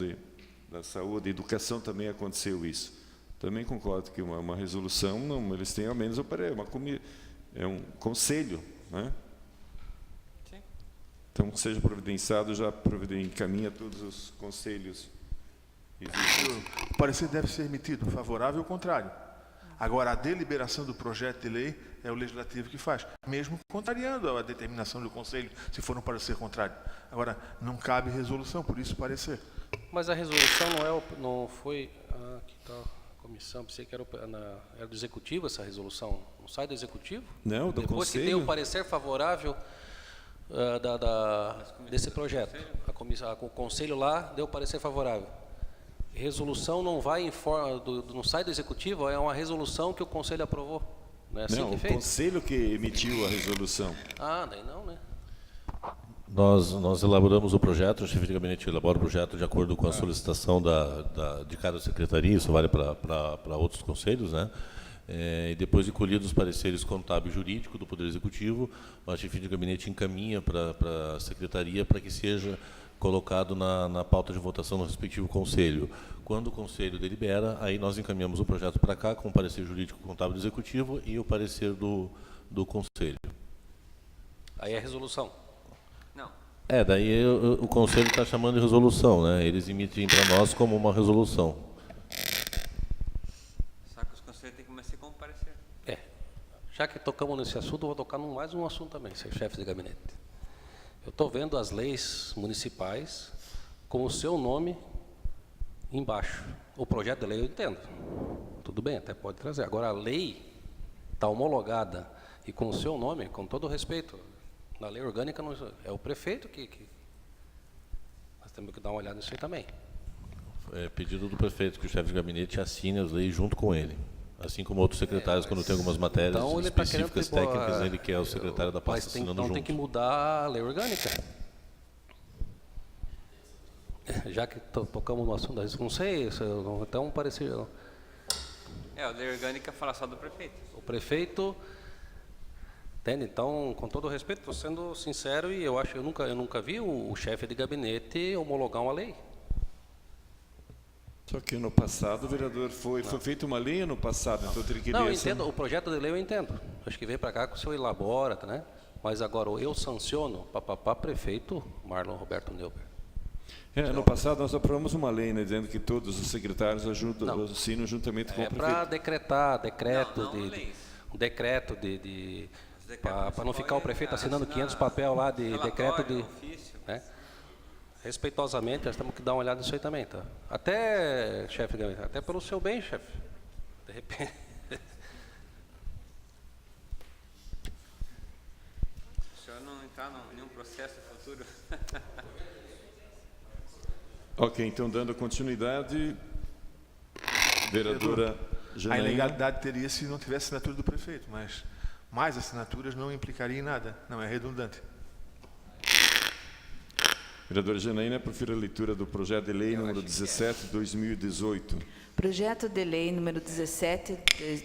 da saúde e educação também aconteceu isso. Também concordo que uma resolução, não, eles têm ao menos é um conselho, né? Sim. Então, que seja providenciado, já encaminha todos os conselhos. O parecer deve ser emitido favorável ou contrário. Agora, a deliberação do projeto de lei é o legislativo que faz, mesmo contrariando a determinação do Conselho, se for um parecer contrário. Agora, não cabe resolução, por isso parecer. Mas a resolução não foi... aqui está a comissão, pensei que era do Executivo essa resolução. Não sai do Executivo? Não, do Depois Conselho. que tem o parecer favorável desse projeto. O Conselho lá deu o parecer favorável. Resolução não vai não sai do Executivo, é uma resolução que o Conselho aprovou. Não é assim que o fez? Conselho que emitiu a resolução. Daí não, né? Nós elaboramos o projeto, o chefe de gabinete elabora o projeto de acordo com a solicitação de cada secretaria, isso vale para outros conselhos, né? E depois de colhidos os pareceres contábil e jurídico do Poder Executivo, o chefe de gabinete encaminha para a secretaria para que seja colocado na pauta de votação no respectivo conselho. Quando o conselho delibera, aí nós encaminhamos o projeto para cá com o parecer jurídico contábil do executivo e o parecer do conselho. Aí é resolução. Não. Daí o conselho está chamando de resolução, né? Eles emitem para nós como uma resolução. Só que os conselhos têm que começar com o parecer. Já que tocamos nesse assunto, eu vou tocar mais um assunto também, ser chefe de gabinete. Eu estou vendo as leis municipais com o seu nome embaixo. O projeto de lei eu entendo. Tudo bem, até pode trazer. Agora, a lei está homologada e com o seu nome, com todo o respeito, na lei orgânica é o prefeito que... Nós temos que dar uma olhada nisso aí também. É pedido do prefeito que o chefe de gabinete assine as leis junto com ele. Assim como outros secretários, quando tem algumas matérias então, específicas técnicas, ele quer o secretário da pasta assinando junto. Então tem que mudar a lei orgânica. Já que tocamos no assunto, não sei, então parecia... A lei orgânica fala só do prefeito. O prefeito... Entende? Então, com todo respeito, estou sendo sincero e eu nunca vi o chefe de gabinete homologar uma lei. Só que no passado, vereador, foi feita uma lei no passado, então teria que... Não, eu entendo, o projeto de lei eu entendo. Acho que vem para cá que o senhor elabora, né? Mas agora eu sanciono, prefeito Marlon Roberto Neuber. No passado nós aprovamos uma lei, né, dizendo que todos os secretários assinam juntamente com o prefeito. Para decretar, decreto para não ficar o prefeito assinando 500 papel lá de decreto de... Né? Respeitosamente, nós temos que dar uma olhada nisso aí também, tá? Até, chefe, até pelo seu bem, chefe. De repente... O senhor não entrar em nenhum processo futuro. Ok, então dando continuidade, vereadora Janaína. A ilegalidade teria se não tivesse assinatura do prefeito, mas mais assinaturas não implicaria em nada, não é redundante. Vereadora Janaína, prefiro a leitura do projeto de lei número 17, 2018. Projeto de lei número 17,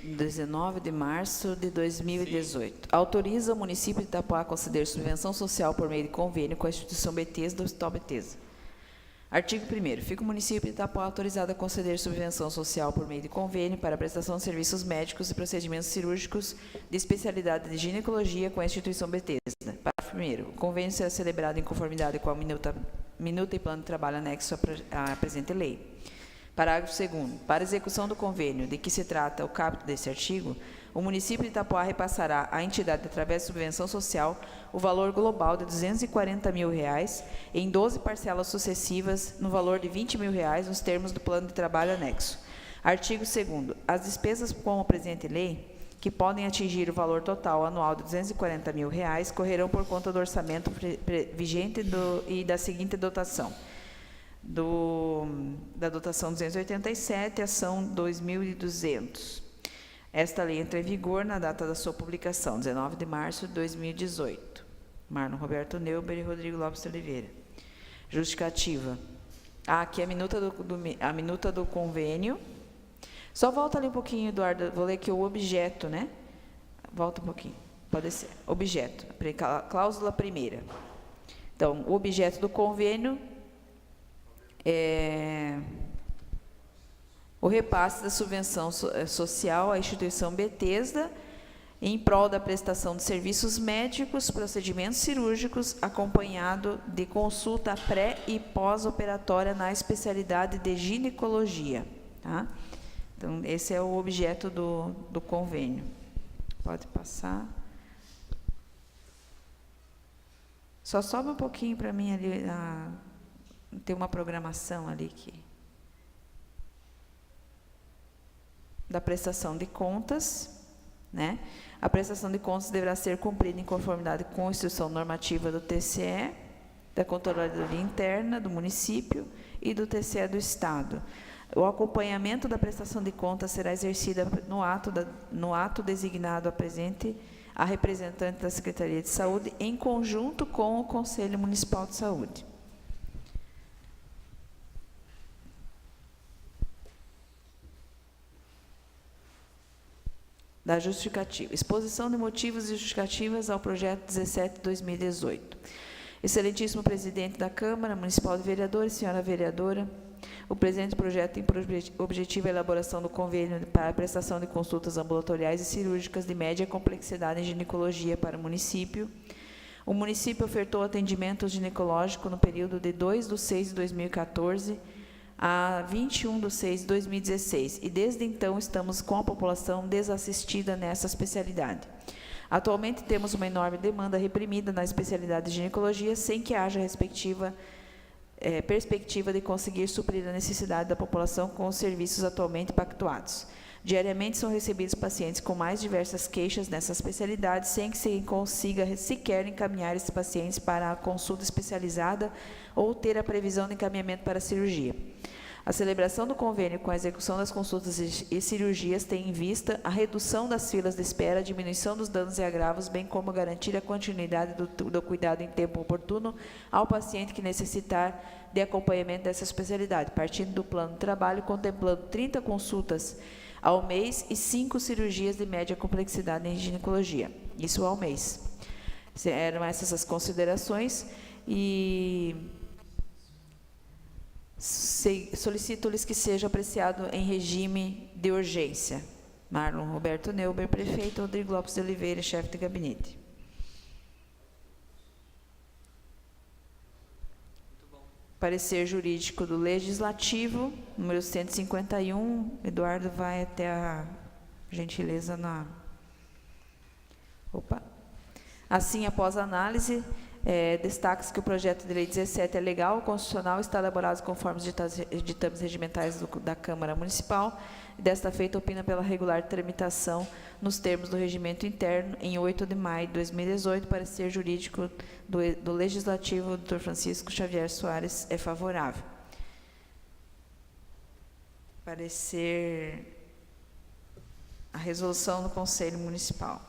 19 de março de 2018. Autoriza o município de Itapoá a conceder subvenção social por meio de convênio com a instituição Betesda do Hospital Betesda. Artigo 1º. Fica o município de Itapoá autorizado a conceder subvenção social por meio de convênio para a prestação de serviços médicos e procedimentos cirúrgicos de especialidade de ginecologia com a instituição Betesda. Parágrafo 1º. O convênio será celebrado em conformidade com a minuta e plano de trabalho anexo à presente lei. Parágrafo 2º. Para execução do convênio de que se trata o caput deste artigo, o município de Itapoá repassará à entidade, através de subvenção social, o valor global de R$ 240 mil em 12 parcelas sucessivas, no valor de R$ 20 mil nos termos do plano de trabalho anexo. Artigo 2º. As despesas com a presente lei, que podem atingir o valor total anual de R$ 240 mil, correrão por conta do orçamento vigente e da seguinte dotação. Da dotação 287, ação 2.200. Esta lei entra em vigor na data da sua publicação, 19 de março de 2018. Marlon Roberto Neuber e Rodrigo Lopes de Oliveira. Justificativa. Aqui a minuta do convênio. Só volta ali um pouquinho, Eduardo, vou ler aqui o objeto, né? Volta um pouquinho, pode ser. Objeto, cláusula primeira. Então, o objeto do convênio é o repasse da subvenção social à instituição Bethesda em prol da prestação de serviços médicos, procedimentos cirúrgicos, acompanhado de consulta pré- e pós-operatória na especialidade de ginecologia. Tá? Então, esse é o objeto do convênio. Pode passar. Só sobe um pouquinho para mim ali, tem uma programação ali da prestação de contas, né? A prestação de contas deverá ser cumprida em conformidade com a instrução normativa do TCE, da Controladoria Interna do município e do TCE do Estado. O acompanhamento da prestação de contas será exercido no ato designado a representante da Secretaria de Saúde, em conjunto com o Conselho Municipal de Saúde. Da justificativa. Exposição de motivos e justificativas ao projeto 17/2018. Excelentíssimo presidente da Câmara Municipal de Vereadores, senhora vereadora, o presente projeto tem por objetivo a elaboração do convênio para a prestação de consultas ambulatoriais e cirúrgicas de média complexidade em ginecologia para o município. O município ofertou atendimento ginecológico no período de 2/6/2014 a 21/6/2016 e desde então estamos com a população desassistida nessa especialidade. Atualmente temos uma enorme demanda reprimida na especialidade de ginecologia sem que haja perspectiva de conseguir suprir a necessidade da população com os serviços atualmente pactuados. Diariamente são recebidos pacientes com mais diversas queixas nessa especialidade, sem que se consiga sequer encaminhar esses pacientes para a consulta especializada ou ter a previsão de encaminhamento para a cirurgia. A celebração do convênio com a execução das consultas e cirurgias tem em vista a redução das filas de espera, a diminuição dos danos e agravos, bem como garantir a continuidade do cuidado em tempo oportuno ao paciente que necessitar de acompanhamento dessa especialidade, partindo do plano de trabalho, contemplando 30 consultas ao mês e 5 cirurgias de média complexidade em ginecologia. Isso ao mês. Eram essas as considerações e solicito-lhes que seja apreciado em regime de urgência. Marlon Roberto Neuber, prefeito. Rodrigo Lopes de Oliveira, chefe de gabinete. Parecer jurídico do Legislativo, número 151. Eduardo vai até a gentileza na... Opa. Assim, após a análise, destaca-se que o projeto de lei 17 é legal, constitucional, está elaborado conforme os ditames regimentais da Câmara Municipal, e desta feita opina pela regular tramitação nos termos do regimento interno, em 8 de maio de 2018, parecer jurídico do Legislativo, Dr. Francisco Xavier Soares, é favorável. Parecer a resolução do Conselho Municipal.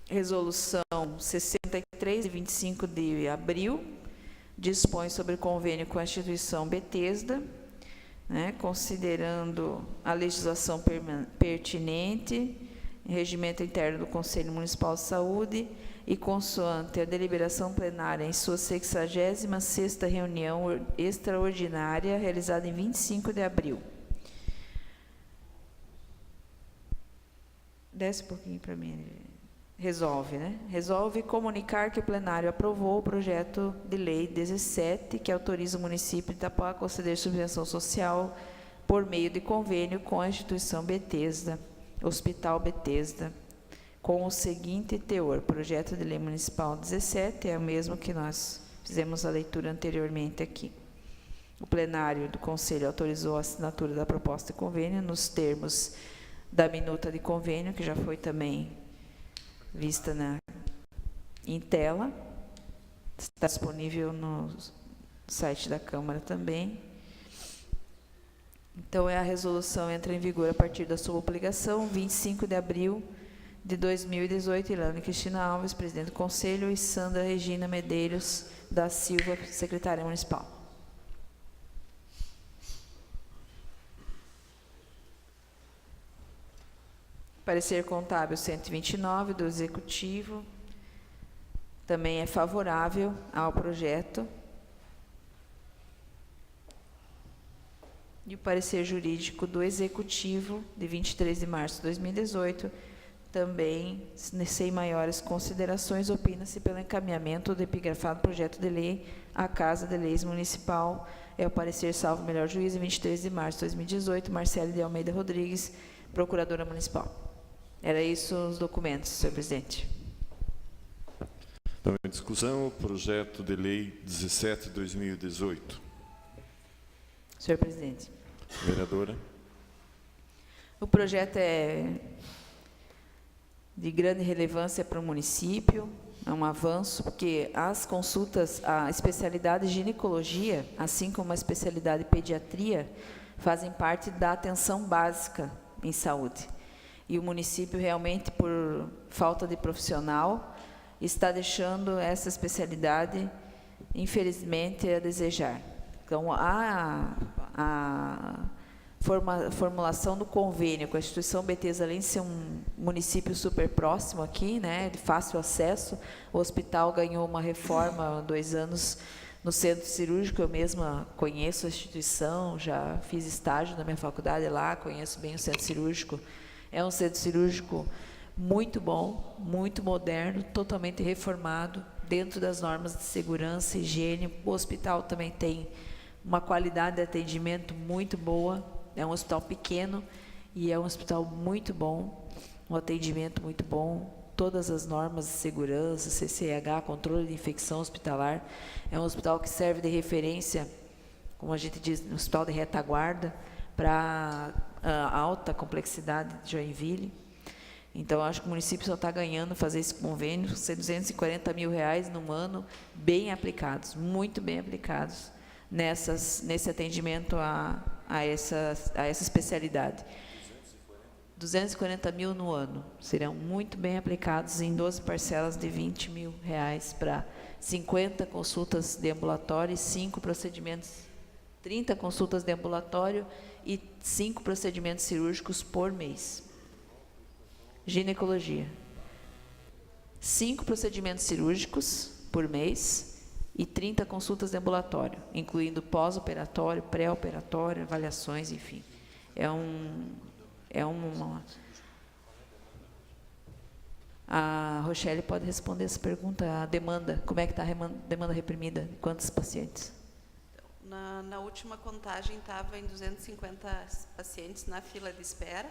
Resolução 63, de 25 de abril, dispõe sobre o convênio com a instituição Bethesda, né, considerando a legislação pertinente, regimento interno do Conselho Municipal de Saúde e consoante a deliberação plenária em sua 66ª reunião extraordinária, realizada em 25 de abril. Desce um pouquinho para mim. Resolve, né? Resolve comunicar que o plenário aprovou o projeto de lei 17, que autoriza o município de Itapuã a conceder subvenção social por meio de convênio com a instituição Bethesda, Hospital Bethesda, com o seguinte teor: projeto de lei municipal 17, é o mesmo que nós fizemos a leitura anteriormente aqui. O plenário do Conselho autorizou a assinatura da proposta de convênio nos termos da minuta de convênio, que já foi também vista em tela, está disponível no site da Câmara também. Então, a resolução entra em vigor a partir da sua publicação, 25 de abril de 2018, Ilane Cristina Alves, presidente do Conselho, e Sandra Regina Medeiros da Silva, secretária municipal. Parecer contábil 129 do Executivo, também é favorável ao projeto. E o parecer jurídico do Executivo, de 23 de março de 2018, também, sem maiores considerações, opina-se pelo encaminhamento do epigrafado projeto de lei à Casa de Leis Municipal. É o parecer salvo melhor juízo, de 23 de março de 2018, Marcele de Almeida Rodrigues, Procuradora Municipal. Era isso os documentos, senhor presidente. Então, em discussão, o projeto de lei 17 de 2018. Senhor presidente. Vereadora. O projeto é de grande relevância para o município, é um avanço, porque as consultas, a especialidade ginecologia, assim como a especialidade pediatria, fazem parte da atenção básica em saúde. E o município realmente, por falta de profissional, está deixando essa especialidade, infelizmente, a desejar. Então, a formulação do convênio com a instituição Betesda, além de ser um município super próximo aqui, né, de fácil acesso, o hospital ganhou uma reforma há 2 anos no centro cirúrgico. Eu mesma conheço a instituição, já fiz estágio na minha faculdade lá, conheço bem o centro cirúrgico. É um centro cirúrgico muito bom, muito moderno, totalmente reformado, dentro das normas de segurança e higiene. O hospital também tem uma qualidade de atendimento muito boa. É um hospital pequeno e é um hospital muito bom, um atendimento muito bom, todas as normas de segurança, CCH, controle de infecção hospitalar. É um hospital que serve de referência, como a gente diz, um hospital de retaguarda para a alta complexidade de Joinville. Então, acho que o município só está ganhando fazer esse convênio, ser R$240 mil num ano, bem aplicados, muito bem aplicados nesse atendimento a essa especialidade. 240 mil no ano, serão muito bem aplicados em 12 parcelas de R$20 mil para 50 consultas de ambulatório e 5 procedimentos, 30 consultas de ambulatório e 5 procedimentos cirúrgicos por mês. Ginecologia. 5 procedimentos cirúrgicos por mês e 30 consultas de ambulatório, incluindo pós-operatório, pré-operatório, avaliações, enfim. A Rochelle pode responder essa pergunta. A demanda, como é que está a demanda reprimida? Quantos pacientes? Na última contagem estava em 250 pacientes na fila de espera.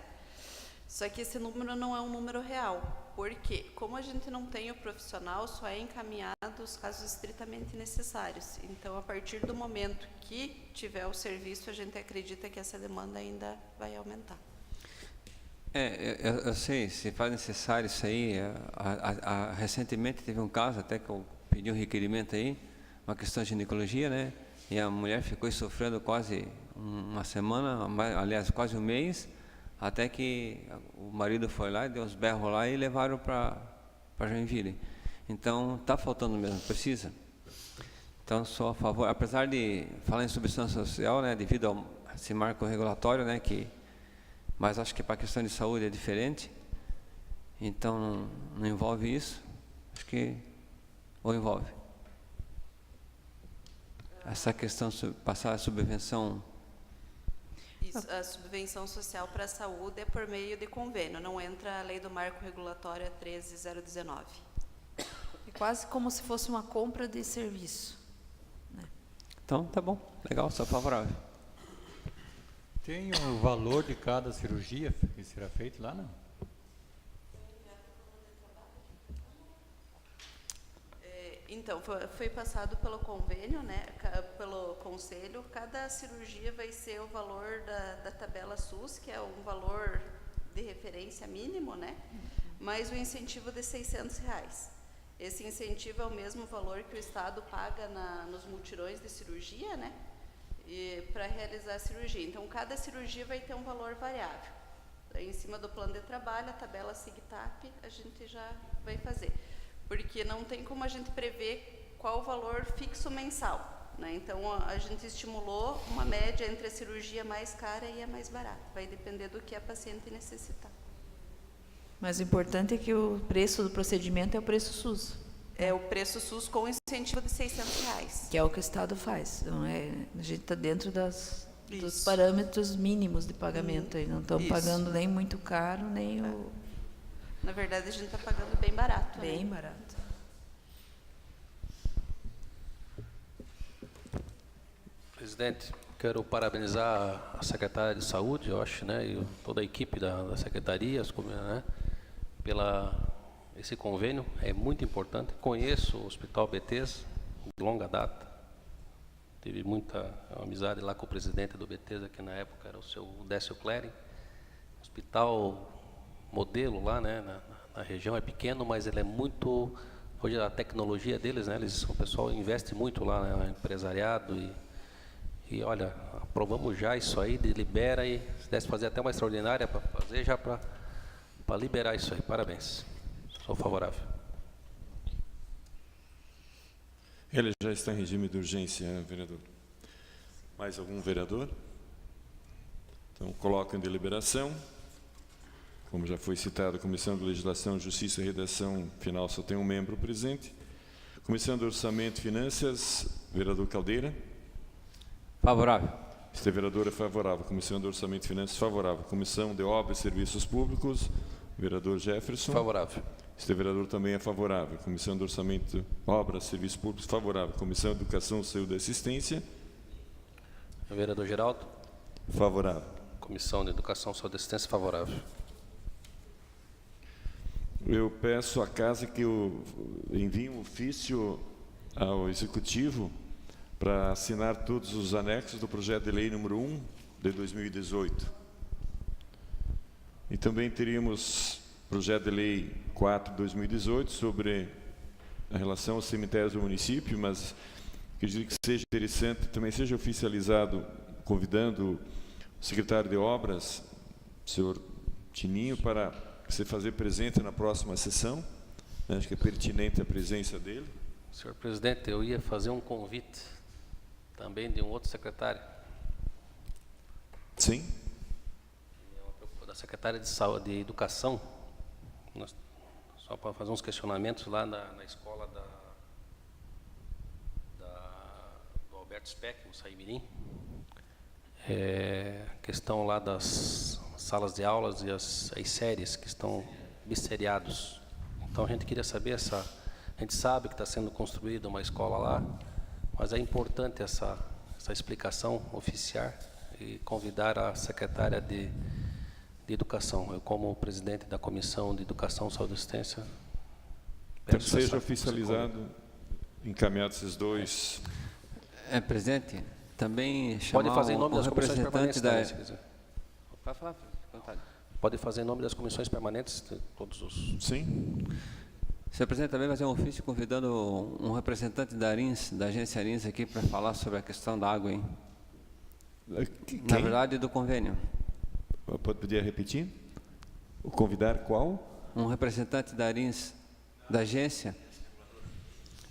Só que esse número não é um número real, porque como a gente não tem o profissional, só é encaminhado os casos estritamente necessários. Então, a partir do momento que tiver o serviço, a gente acredita que essa demanda ainda vai aumentar. Eu sei, se faz necessário isso aí. Recentemente teve um caso, até que eu pedi um requerimento aí, uma questão de ginecologia, né? E a mulher ficou sofrendo quase uma semana, aliás, quase um mês, até que o marido foi lá, deu uns berros lá e levaram para Joinville. Então, está faltando mesmo, precisa. Então, sou a favor, apesar de falar em substância social, né, devido a esse marco regulatório, né, mas acho que para a questão de saúde é diferente, então não envolve isso, acho que ou envolve. Essa questão de passar a subvenção. Isso, a subvenção social para a saúde é por meio de convênio, não entra a lei do marco regulatório 13019. É quase como se fosse uma compra de serviço, né? Então, tá bom, legal, sou favorável. Tem o valor de cada cirurgia que será feita lá, não? Então, foi passado pelo convênio, né, pelo conselho. Cada cirurgia vai ser o valor da tabela SUS, que é um valor de referência mínimo, né, mais o incentivo de R$600. Esse incentivo é o mesmo valor que o Estado paga nos mutirões de cirurgia, né, para realizar a cirurgia. Então, cada cirurgia vai ter um valor variável. Em cima do plano de trabalho, a tabela SIGTAP, a gente já vai fazer. Porque não tem como a gente prever qual o valor fixo mensal, né? Então, a gente estimulou uma média entre a cirurgia mais cara e a mais barata. Vai depender do que a paciente necessitar. Mas o importante é que o preço do procedimento é o preço SUS. É o preço SUS com incentivo de R$600. Que é o que o Estado faz. Então, a gente está dentro dos Isso. parâmetros mínimos de pagamento. Aí não estamos Isso. pagando nem muito caro, nem o... Na verdade, a gente está pagando bem barato. Bem né? barato. Presidente, quero parabenizar a secretária de Saúde, eu acho, né, e toda a equipe da secretaria, né, pela esse convênio, é muito importante. Conheço o Hospital Betesda de longa data, tive muita amizade lá com o presidente do Betesda, que na época era o seu Décio Cléry. Hospital modelo lá, né, na região, é pequeno, mas ele é muito, hoje a tecnologia deles, né, o pessoal investe muito lá, né, empresariado e olha, aprovamos já isso aí, libera e se desse fazer até uma extraordinária para fazer já para liberar isso aí. Parabéns. Sou favorável. Ele já está em regime de urgência, vereador. Mais algum vereador? Então, coloco em deliberação. Como já foi citado, a Comissão de Legislação, Justiça e Redação final só tem um membro presente. Comissão de Orçamento e Finanças, vereador Caldeira. Favorável. Este vereador é favorável. Comissão de Orçamento e Finanças, favorável. Comissão de Obras e Serviços Públicos, vereador Jefferson. Favorável. Este vereador também é favorável. Comissão de Orçamento, Obras e Serviços Públicos, favorável. Comissão de Educação, Saúde e Assistência. Vereador Geraldo. Favorável. Comissão de Educação, Saúde e Assistência, favorável. Eu peço à casa que eu envie um ofício ao Executivo para assinar todos os anexos do projeto de lei número 1 de 2018. E também teríamos projeto de lei 4 de 2018 sobre a relação aos cemitérios do município, mas acredito que seja interessante, também seja oficializado, convidando o secretário de Obras, o senhor Tininho, para se fazer presente na próxima sessão. Acho que é pertinente a presença dele. Senhor presidente, eu ia fazer um convite também de um outro secretário. Sim. Da secretária de Saúde, de Educação, só para fazer uns questionamentos lá na escola do Alberto Speck, no Saimirim. Questão lá das salas de aulas e as séries que estão biseriados. Então a gente queria saber a gente sabe que está sendo construída uma escola lá, mas é importante essa explicação oficial e convidar a secretária de Educação. Eu, como presidente da Comissão de Educação, Saúde e Assistência, Então seja oficializado, encaminhado esses dois. Presidente, também chamar pode fazer em nome das comissões permanentes da... também, se quiser. Pode fazer em nome das comissões permanentes, todos os... Sim. Senhor presidente, também vai fazer um ofício convidando um representante da ARINS, da agência ARINS aqui, para falar sobre a questão da água, hein? Na verdade, do convênio. Pode pedir a repetir? O convidar qual? Um representante da ARINS, da agência,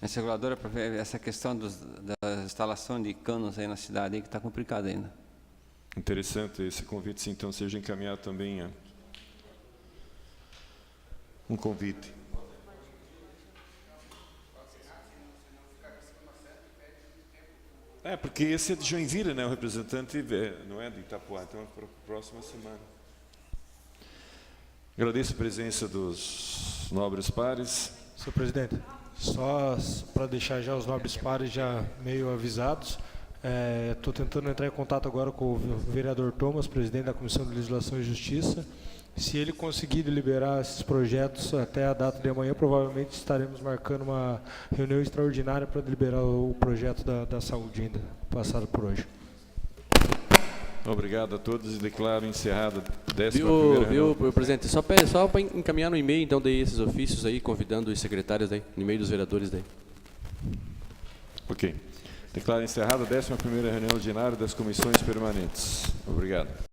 essa reguladora, para ver essa questão da instalação de canos aí na cidade, aí, que está complicada ainda. Interessante esse convite, sim, então seja encaminhado também um convite. Porque esse é de Joinville, né? O representante não é de Itapuá, então é para a próxima semana. Agradeço a presença dos nobres pares. Senhor presidente, só para deixar já os nobres pares já meio avisados, estou tentando entrar em contato agora com o vereador Thomas, presidente da Comissão de Legislação e Justiça. Se ele conseguir liberar esses projetos até a data de amanhã, provavelmente estaremos marcando uma reunião extraordinária para liberar o projeto da saúde ainda, passado por hoje. Obrigado a todos e declaro encerrada a 11ª reunião. Viu, presidente? Só para encaminhar no e-mail, então, daí esses ofícios aí, convidando os secretários daí, no e-mail dos vereadores daí. Ok. Declaro encerrada a 11ª reunião ordinária das comissões permanentes. Obrigado.